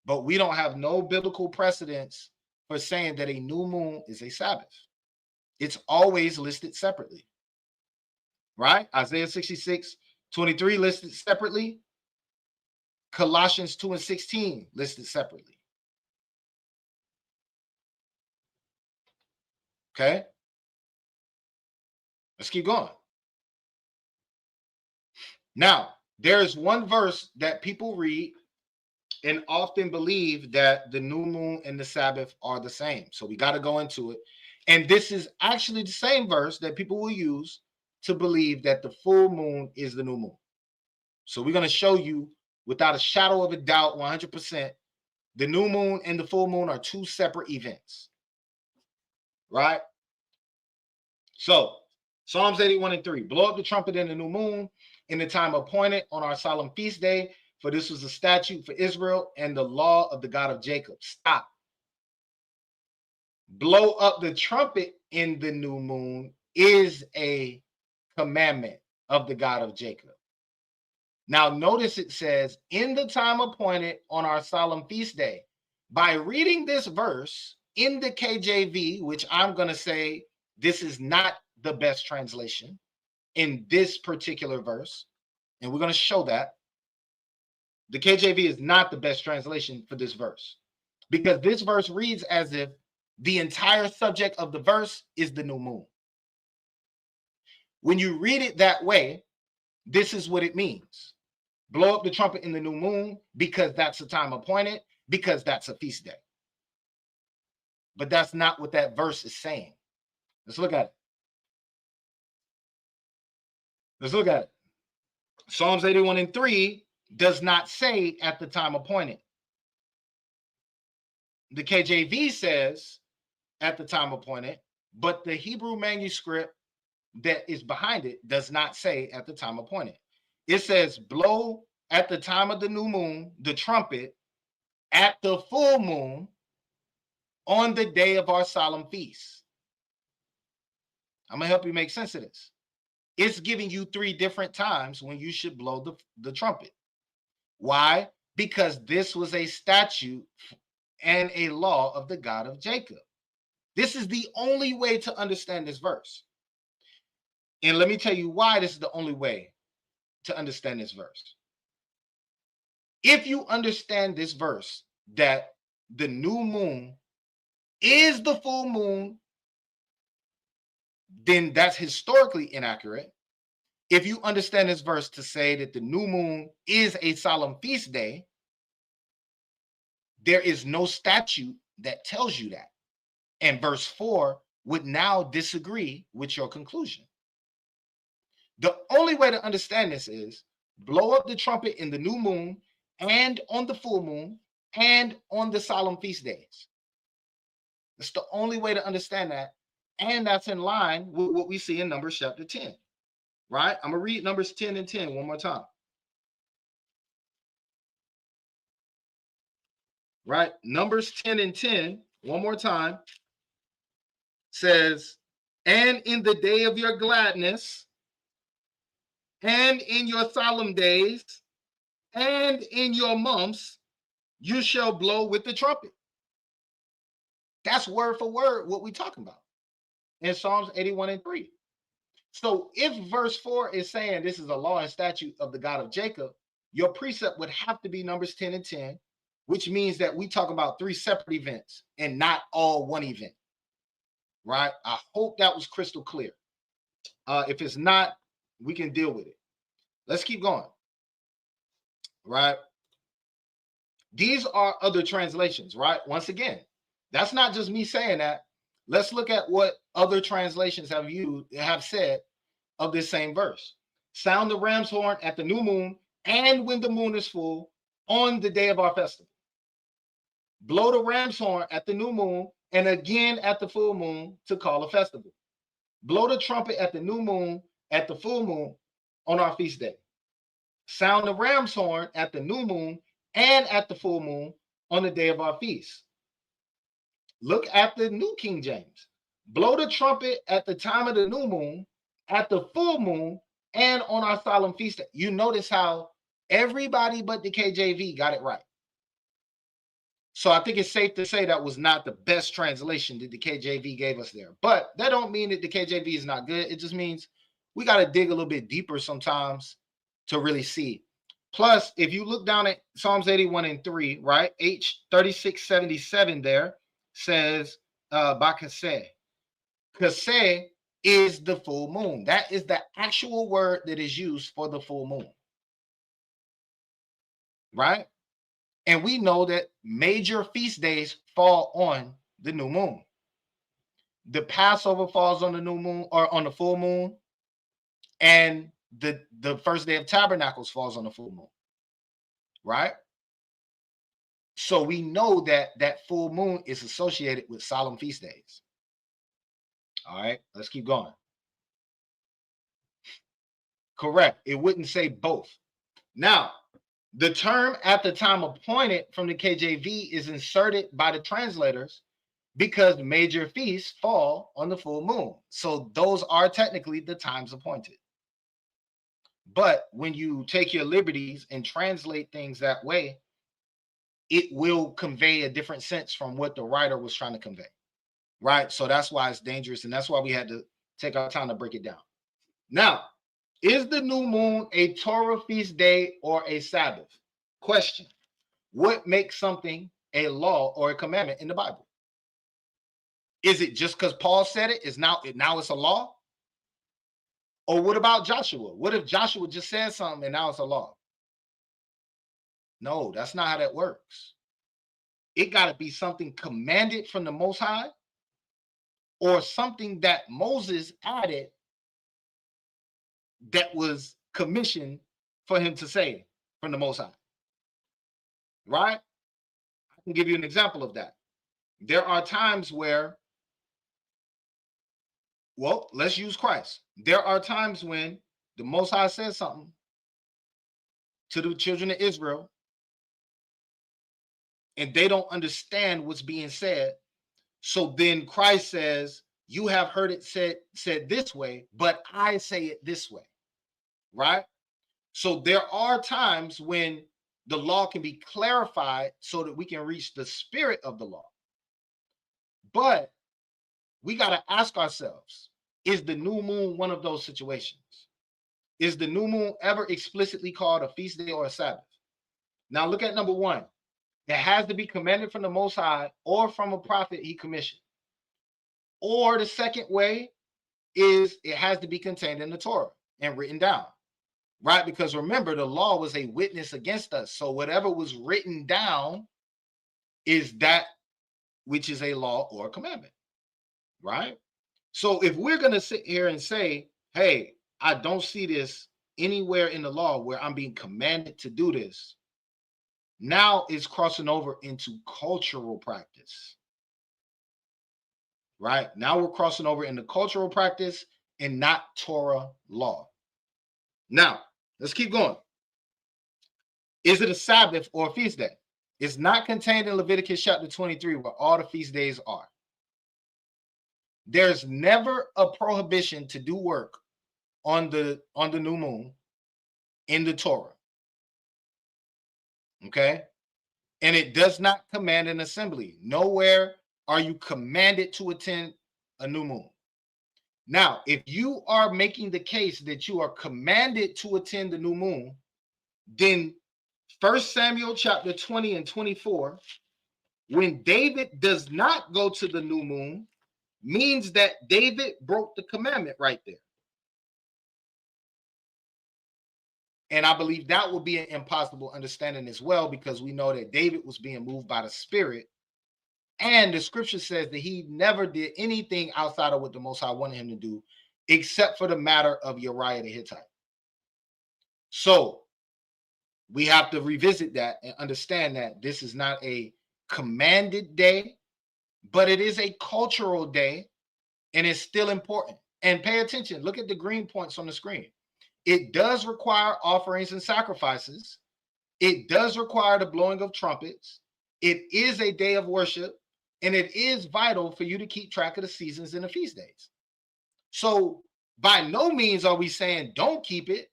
But we don't have no biblical precedence for saying that a new moon is a Sabbath. It's always listed separately. Right? Isaiah 66:23 listed separately. Colossians 2:16 listed separately. Okay? Let's keep going. Now, there's one verse that people read and often believe that the new moon and the Sabbath are the same. So we got to go into it. And this is actually the same verse that people will use to believe that the full moon is the new moon. So we're going to show you without a shadow of a doubt, 100%, the new moon and the full moon are two separate events. Right? So Psalms 81 and 3. Blow up the trumpet in the new moon in the time appointed on our solemn feast day, for this was a statute for Israel and the law of the God of Jacob. Stop. Blow up the trumpet in the new moon is a commandment of the God of Jacob. Now, notice it says, in the time appointed on our solemn feast day. By reading this verse in the KJV, which I'm going to say this is not the best translation in this particular verse, and we're going to show that the KJV is not the best translation for this verse, because this verse reads as if the entire subject of the verse is the new moon. When you read it that way, this is what it means. Blow up the trumpet in the new moon because that's the time appointed, because that's a feast day. But that's not what that verse is saying. Let's look at it. Let's look at it. Psalms 81 and 3 does not say at the time appointed. The KJV says at the time appointed, but the Hebrew manuscript that is behind it does not say at the time appointed. It says, blow at the time of the new moon, the trumpet, at the full moon, on the day of our solemn feast. I'm going to help you make sense of this. It's giving you 3 different times when you should blow the trumpet. Why? Because this was a statute and a law of the God of Jacob. This is the only way to understand this verse. And let me tell you why this is the only way to understand this verse. If you understand this verse, that the new moon is the full moon, then that's historically inaccurate. If you understand this verse to say that the new moon is a solemn feast day, there is no statute that tells you that. And verse 4 would now disagree with your conclusion. The only way to understand this is blow up the trumpet in the new moon and on the full moon and on the solemn feast days. That's the only way to understand that. And that's in line with what we see in Numbers chapter 10. Right? I'm going to read Numbers 10 and 10 one more time. Right? Numbers 10 and 10, one more time, says, and in the day of your gladness, and in your solemn days, and in your months, you shall blow with the trumpet. That's word for word what we're talking about in Psalms 81 and 3. So if verse 4 is saying this is a law and statute of the God of Jacob, your precept would have to be Numbers 10 and 10, which means that we talk about 3 separate events and not all one event. Right? I hope that was crystal clear. If it's not, we can deal with it. Let's keep going. Right? These are other translations, right? Once again, that's not just me saying that. Let's look at what other translations have said of this same verse. Sound the ram's horn at the new moon and when the moon is full on the day of our festival. Blow the ram's horn at the new moon and again at the full moon to call a festival. Blow the trumpet at the new moon, at the full moon on our feast day. Sound the ram's horn at the new moon and at the full moon on the day of our feast. Look at the New King James. Blow the trumpet at the time of the new moon, at the full moon, and on our solemn feast day. You notice how everybody but the KJV got it right. So I think it's safe to say that was not the best translation that the KJV gave us there. But that don't mean that the KJV is not good. It just means we got to dig a little bit deeper sometimes to really see. Plus, if you look down at Psalms 81 and 3, right? H3677 there says Bakaseh. Kaseh is the full moon. That is the actual word that is used for the full moon. Right? And we know that major feast days fall on the new moon. The Passover falls on the new moon or on the full moon. And the first day of Tabernacles falls on the full moon. Right? So we know that that full moon is associated with solemn feast days. All right, let's keep going. Correct. It wouldn't say both. Now, the term at the time appointed from the KJV is inserted by the translators because major feasts fall on the full moon. So those are technically the times appointed. But when you take your liberties and translate things that way, it will convey a different sense from what the writer was trying to convey, right? So that's why it's dangerous, and that's why we had to take our time to break it down. Now, is the new moon a Torah feast day or a Sabbath? Question. What makes something a law or a commandment in the Bible? Is it just because Paul said it? Now it's a law? Or what about Joshua? What if Joshua just said something and now it's a law? No, that's not how that works. It got to be something commanded from the Most High or something that Moses added that was commissioned for him to say from the Most High. Right? I can give you an example of that. There are times where, well, let's use Christ. There are times when the Most High says something to the children of Israel and they don't understand what's being said. So then Christ says, you have heard it said this way, but I say it this way, right? So there are times when the law can be clarified so that we can reach the spirit of the law. But we got to ask ourselves, is the new moon one of those situations? Is the new moon ever explicitly called a feast day or a Sabbath? Now look at number one. It has to be commanded from the Most High or from a prophet he commissioned. Or the second way is it has to be contained in the Torah and written down, right? Because remember, the law was a witness against us. So whatever was written down is that which is a law or a commandment, right? So if we're going to sit here and say, hey, I don't see this anywhere in the law where I'm being commanded to do this, now it's crossing over into cultural practice, right? Now we're crossing over into cultural practice and not Torah law. Now, let's keep going. Is it a Sabbath or a feast day? It's not contained in Leviticus chapter 23 where all the feast days are. There's never a prohibition to do work on the new moon in the Torah. Okay? And it does not command an assembly. Nowhere are you commanded to attend a new moon. Now, if you are making the case that you are commanded to attend the new moon, then 1 Samuel chapter 20 and 24, when David does not go to the new moon, means that David broke the commandment right there. And I believe that will be an impossible understanding as well, because we know that David was being moved by the Spirit. And the scripture says that he never did anything outside of what the Most High wanted him to do, except for the matter of Uriah the Hittite. So we have to revisit that and understand that this is not a commanded day, but it is a cultural day, and it's still important. And pay attention. Look at the green points on the screen. It does require offerings and sacrifices. It does require the blowing of trumpets. It is a day of worship, and it is vital for you to keep track of the seasons and the feast days. So by no means are we saying don't keep it.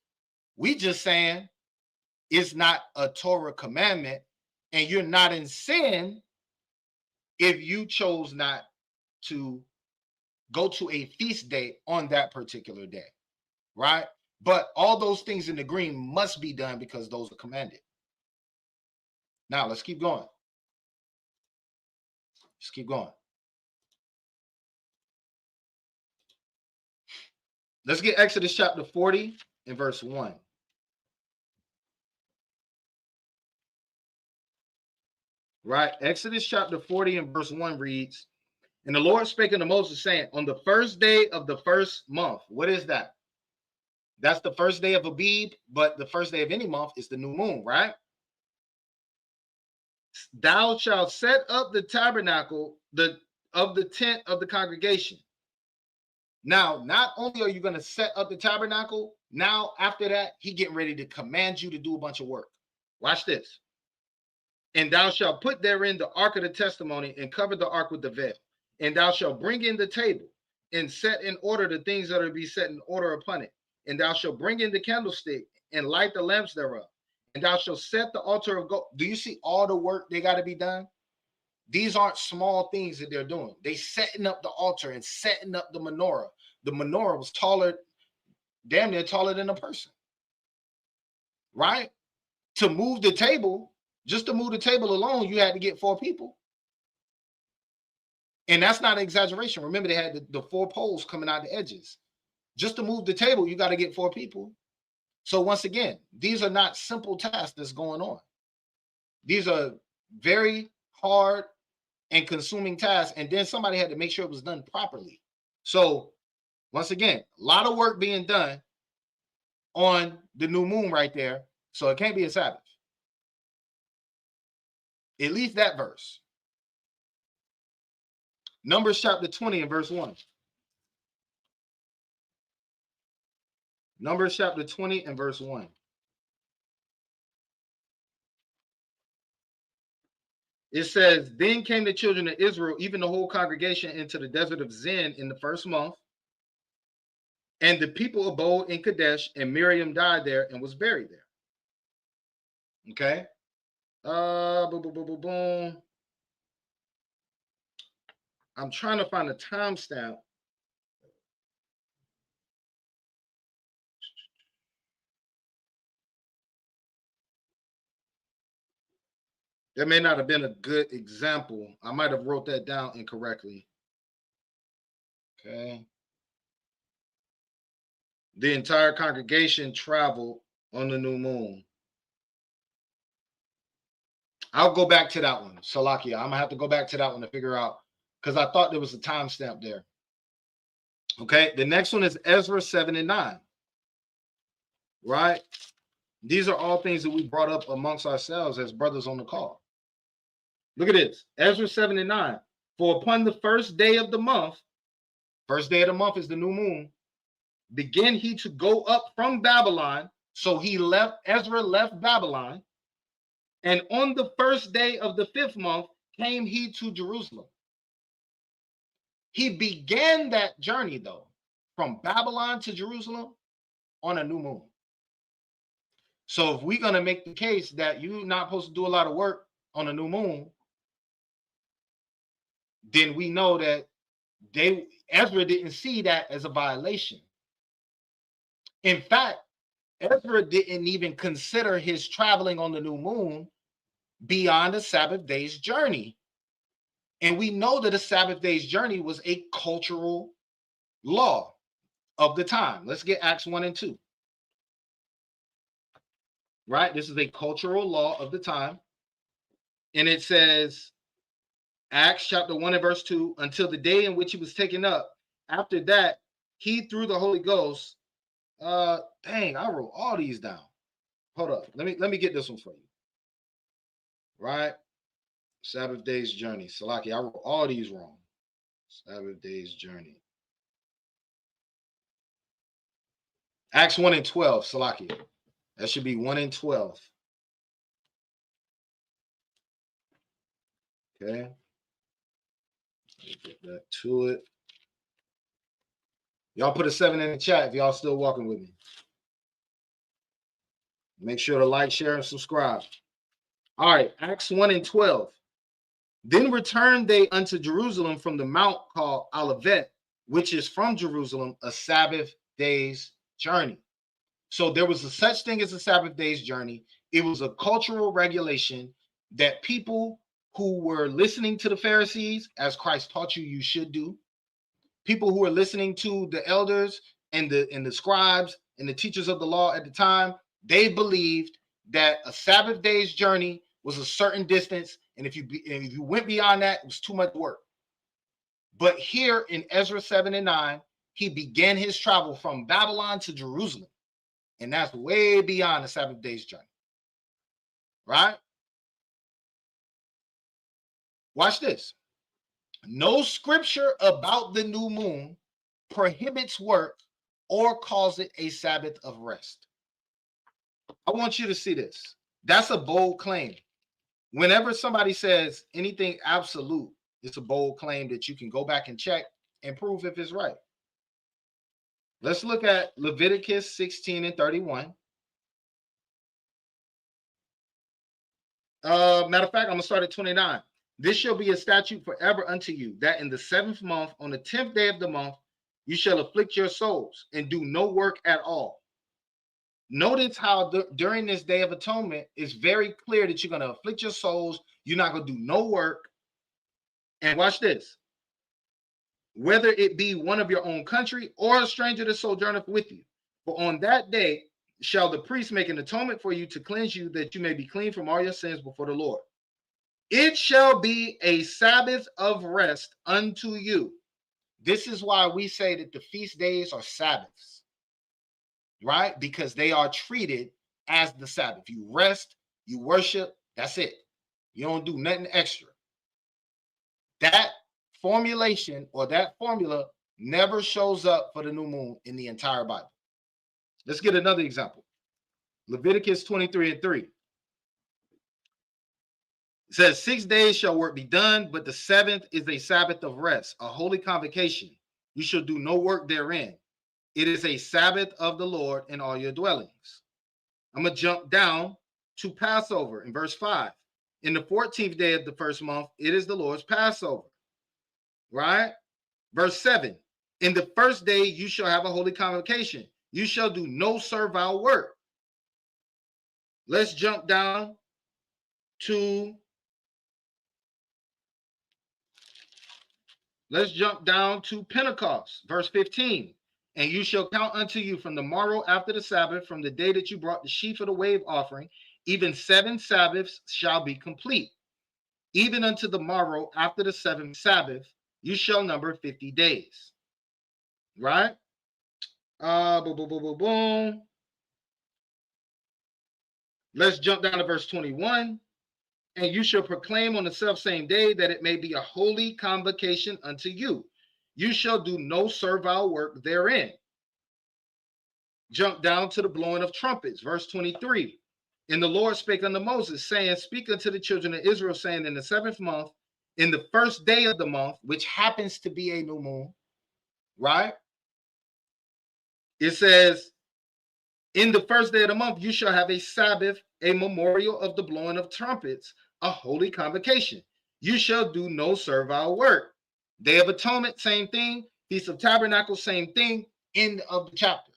We just saying it's not a Torah commandment, and you're not in sin if you chose not to go to a feast day on that particular day, right? But all those things in the green must be done because those are commanded. Now, let's keep going. Let's keep going. Let's get Exodus chapter 40 and verse 1. Right? Exodus chapter 40 and verse 1 reads, and the Lord spake unto Moses, saying, on the first day of the first month. What is that? That's the first day of Abib, but the first day of any month is the new moon, right? Thou shalt set up the tabernacle of the tent of the congregation. Now, not only are you going to set up the tabernacle, now after that, he getting ready to command you to do a bunch of work. Watch this. And thou shalt put therein the ark of the testimony and cover the ark with the veil. And thou shalt bring in the table and set in order the things that are to be set in order upon it. And thou shalt bring in the candlestick and light the lamps thereof. And thou shalt set the altar of gold. Do you see all the work they got to be done? These aren't small things that they're doing. They setting up the altar and setting up the menorah. The menorah was taller, damn near taller than a person. Right? To move the table, just to move the table alone, you had to get 4 people. And that's not an exaggeration. Remember, they had the 4 poles coming out the edges. Just to move the table, you got to get 4 people. So once again, these are not simple tasks that's going on. These are very hard and consuming tasks. And then somebody had to make sure it was done properly. So once again, a lot of work being done on the new moon right there. So it can't be a Sabbath. At least that verse. Numbers chapter 20 and verse 1. Numbers chapter 20 and verse 1. It says, then came the children of Israel, even the whole congregation, into the desert of Zin in the first month. And the people abode in Kadesh, and Miriam died there and was buried there. Okay. Boom. I'm trying to find a timestamp. That may not have been a good example. I might have wrote that down incorrectly. Okay. The entire congregation traveled on the new moon. I'll go back to that one. Salakia. I'm going to have to go back to that one to figure out, because I thought there was a timestamp there. Okay. The next one is Ezra 7 and 9. Right? These are all things that we brought up amongst ourselves as brothers on the call. Look at this. Ezra 7 and 9. For upon the first day of the month is the new moon, began he to go up from Babylon. So Ezra left Babylon. And on the first day of the 5th month came he to Jerusalem. He began that journey, though, from Babylon to Jerusalem on a new moon. So if we're going to make the case that you're not supposed to do a lot of work on a new moon, then we know that Ezra didn't see that as a violation. In fact, Ezra didn't even consider his traveling on the new moon beyond a Sabbath day's journey. And we know that a Sabbath day's journey was a cultural law of the time. Let's get Acts 1 and 2. Right? This is a cultural law of the time. And it says, Acts chapter 1 and verse 2, until the day in which he was taken up. After that, he through the Holy Ghost, dang, I wrote all these down. Hold up. Let me get this one for you. Right? Sabbath day's journey. Salaki, I wrote all these wrong. Sabbath day's journey. Acts 1 and 12, Salaki. That should be 1 and 12. Okay. Let me get back to it. Y'all put a 7 in the chat if y'all still walking with me. Make sure to like, share, and subscribe. All right, Acts 1 and 12. Then returned they unto Jerusalem from the mount called Olivet, which is from Jerusalem, a Sabbath day's journey. So there was a such thing as a Sabbath day's journey. It was a cultural regulation that people who were listening to the Pharisees, as Christ taught you should do, people who were listening to the elders and the scribes and the teachers of the law at the time, they believed that a Sabbath day's journey was a certain distance, and if you went beyond that, it was too much work. But here in Ezra 7 and 9, he began his travel from Babylon to Jerusalem, and that's way beyond the Sabbath day's journey. Right? Watch this. No scripture about the new moon prohibits work or calls it a Sabbath of rest. I want you to see this. That's a bold claim. Whenever somebody says anything absolute, it's a bold claim that you can go back and check and prove if it's right. Let's look at Leviticus 16 and 31. Matter of fact, I'm going to start at 29. This shall be a statute forever unto you, that in the 7th month, on the 10th day of the month, you shall afflict your souls and do no work at all. Notice how during this Day of Atonement, it's very clear that you're going to afflict your souls. You're not going to do no work. And watch this. Whether it be one of your own country or a stranger that sojourneth with you. For on that day shall the priest make an atonement for you to cleanse you, that you may be clean from all your sins before the Lord. It shall be a Sabbath of rest unto you. This is why we say that the feast days are Sabbaths, right? Because they are treated as the Sabbath. You rest, you worship, that's it. You don't do nothing extra. That formulation or that formula never shows up for the new moon in the entire Bible. Let's get another example. Leviticus 23 and 3. It says, 6 days shall work be done, but the 7th is a Sabbath of rest, a holy convocation. You shall do no work therein. It is a Sabbath of the Lord in all your dwellings. I'm going to jump down to Passover in verse 5. In the 14th day of the first month, it is the Lord's Passover. Right? Verse 7. In the first day, you shall have a holy convocation. You shall do no servile work. Let's jump down to Pentecost, verse 15. And you shall count unto you from the morrow after the Sabbath, from the day that you brought the sheaf of the wave offering, even 7 Sabbaths shall be complete. Even unto the morrow after the 7th Sabbath, you shall number 50 days. Right? Boom. Let's jump down to verse 21. And you shall proclaim on the selfsame day that it may be a holy convocation unto you. You shall do no servile work therein. Jump down to the blowing of trumpets, verse 23. And the Lord spake unto Moses, saying, speak unto the children of Israel, saying, in the 7th month, in the first day of the month, which happens to be a new moon, right? It says, in the first day of the month, you shall have a Sabbath, a memorial of the blowing of trumpets, a holy convocation. You shall do no servile work. Day of Atonement, same thing. Feast of Tabernacles, same thing. End of the chapter,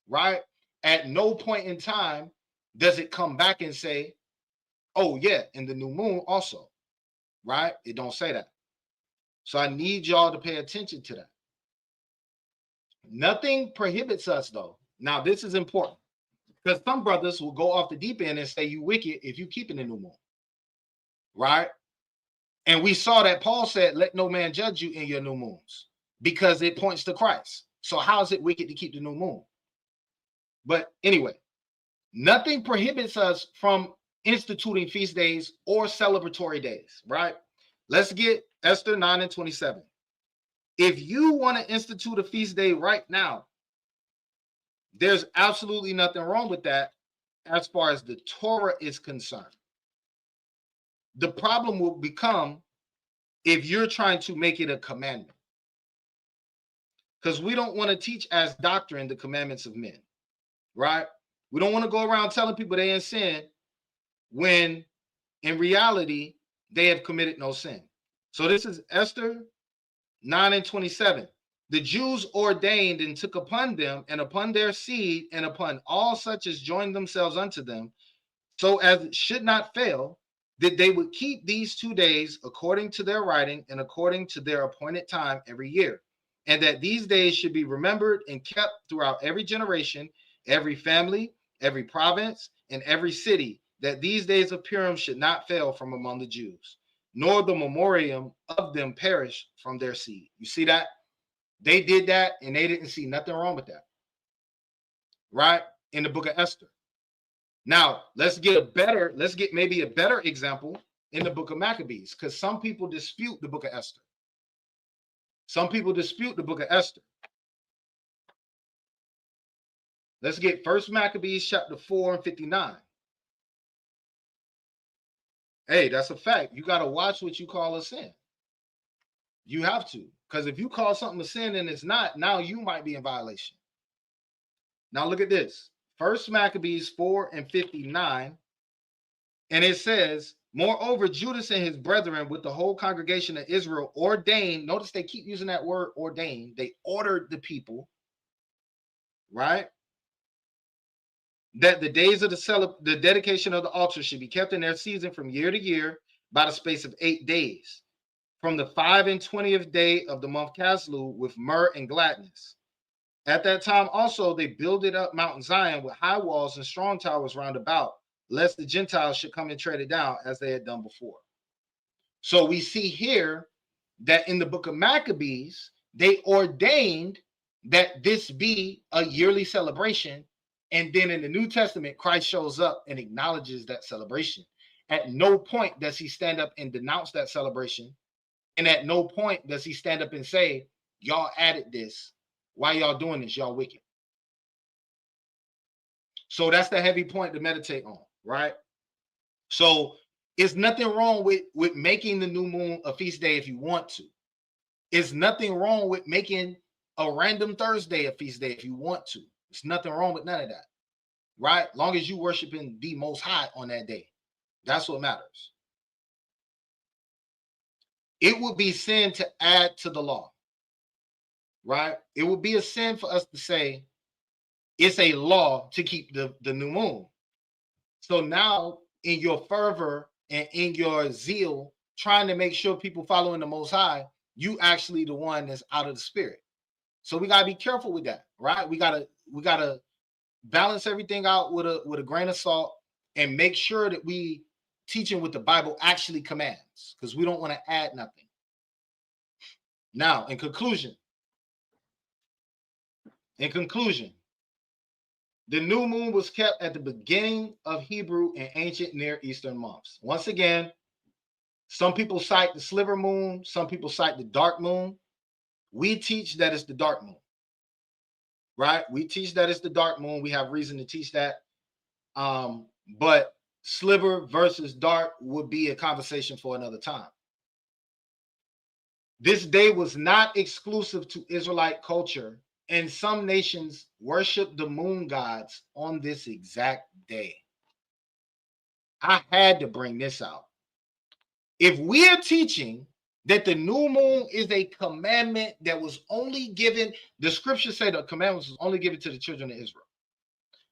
right? At no point in time does it come back and say, oh yeah, in the new moon also, right? It don't say that. So I need y'all to pay attention to that. Nothing prohibits us though. Now this is important because some brothers will go off the deep end and say you wicked if you keep in the new moon, right? And we saw that Paul said, let no man judge you in your new moons because it points to Christ. So how is it wicked to keep the new moon? But anyway, nothing prohibits us from instituting feast days or celebratory days, right? Let's get Esther 9 and 27. If you want to institute a feast day right now, there's absolutely nothing wrong with that as far as the Torah is concerned. The problem will become if you're trying to make it a commandment. Because we don't want to teach as doctrine the commandments of men, right? We don't want to go around telling people they in sin when in reality they have committed no sin. So this is Esther 9 and 27. The Jews ordained and took upon them and upon their seed and upon all such as joined themselves unto them, so as it should not fail, that they would keep these 2 days according to their writing and according to their appointed time every year, and that these days should be remembered and kept throughout every generation, every family, every province, and every city, that these days of Purim should not fail from among the Jews, nor the memoriam of them perish from their seed. You see that? They did that and they didn't see nothing wrong with that, right? In the book of Esther. Now, let's get maybe a better example in the book of Maccabees, because some people dispute the book of Esther. Some people dispute the book of Esther. Let's get 1 Maccabees chapter 4 and 59. Hey, that's a fact. You got to watch what you call a sin. You have to. Because if you call something a sin and it's not, now you might be in violation. Now look at this. 1 Maccabees 4 and 59. And it says, moreover, Judas and his brethren with the whole congregation of Israel ordained. Notice they keep using that word ordained. They ordered the people, right? That the days of the dedication of the altar should be kept in their season from year to year by the space of 8 days, from the 25th and 20th day of the month Caslu, with myrrh and gladness. At that time also they builded up Mount Zion with high walls and strong towers round about, lest the Gentiles should come and tread it down as they had done before. So we see here that in the book of Maccabees, they ordained that this be a yearly celebration. And then in the New Testament, Christ shows up and acknowledges that celebration. At no point does he stand up and denounce that celebration. And at no point does he stand up and say, y'all added this. Why y'all doing this? Y'all wicked. So that's the heavy point to meditate on, right? So it's nothing wrong with making the new moon a feast day if you want to. It's nothing wrong with making a random Thursday a feast day if you want to. There's nothing wrong with none of that, right? Long as you worshiping the Most High on that day. That's what matters. It would be sin to add to the law, right? It would be a sin for us to say it's a law to keep the new moon. So now in your fervor and in your zeal, trying to make sure people following the Most High, you actually the one that's out of the spirit. So we gotta be careful with that, right? We gotta balance everything out with a grain of salt and make sure that we teaching what the Bible actually commands, because we don't want to add nothing. Now, in conclusion, the new moon was kept at the beginning of Hebrew and ancient Near Eastern months. Once again, some people cite the sliver moon, some people cite the dark moon. We teach that it's the dark moon, right? We teach that it's the dark moon. We have reason to teach that. But sliver versus dark would be a conversation for another time. This day was not exclusive to Israelite culture, and some nations worship the moon gods on this exact day. I had to bring this out. If we are teaching that the new moon is a commandment that was only given, the scriptures say the commandments was only given to the children of Israel.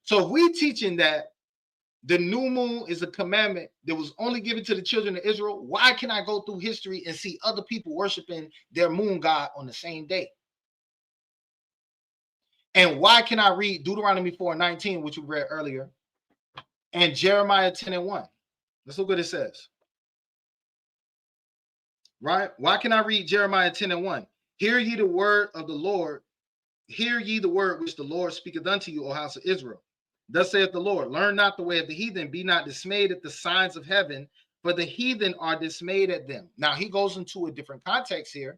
So if we're teaching that the new moon is a commandment that was only given to the children of Israel, why can I go through history and see other people worshiping their moon god on the same day? And why can I read Deuteronomy 4:19, which we read earlier, and Jeremiah 10:1? Let's look what it says. Right? Why can I read Jeremiah 10:1? Hear ye the word of the Lord. Hear ye the word which the Lord speaketh unto you, O house of Israel. Thus saith the Lord, learn not the way of the heathen, be not dismayed at the signs of heaven, for the heathen are dismayed at them. Now, he goes into a different context here,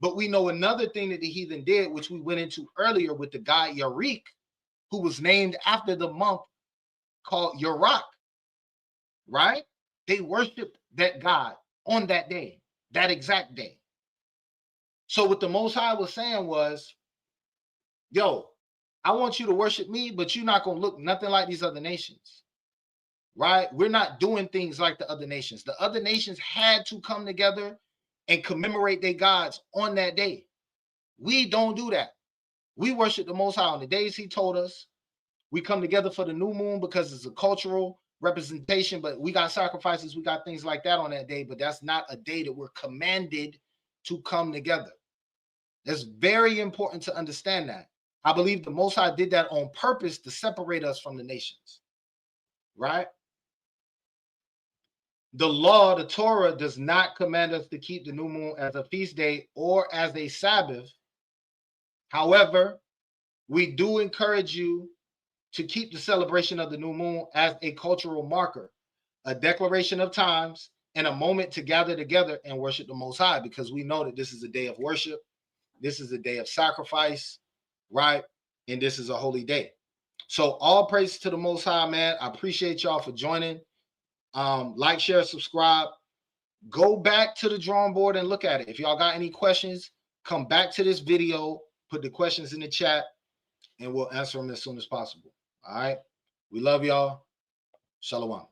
but we know another thing that the heathen did, which we went into earlier with the guy Yarik, who was named after the month called Yarak, right? They worshiped that God on that day, that exact day. So what the Most High was saying was, yo, I want you to worship me, but you're not going to look nothing like these other nations, right? We're not doing things like the other nations. The other nations had to come together and commemorate their gods on that day. We don't do that. We worship the Most High on the days he told us. We come together for the new moon because it's a cultural representation, but we got sacrifices, we got things like that on that day, but that's not a day that we're commanded to come together. It's very important to understand that. I believe the Most High did that on purpose to separate us from the nations, right? The law, the Torah, does not command us to keep the new moon as a feast day or as a Sabbath. However, we do encourage you to keep the celebration of the new moon as a cultural marker, a declaration of times, and a moment to gather together and worship the Most High, because we know that this is a day of worship. This is a day of sacrifice, right? And this is a holy day. So all praise to the Most High, man. I appreciate y'all for joining. Like, share, subscribe. Go back to the drawing board and look at it. If y'all got any questions, come back to this video, put the questions in the chat, and we'll answer them as soon as possible. All right. We love y'all. Shalom.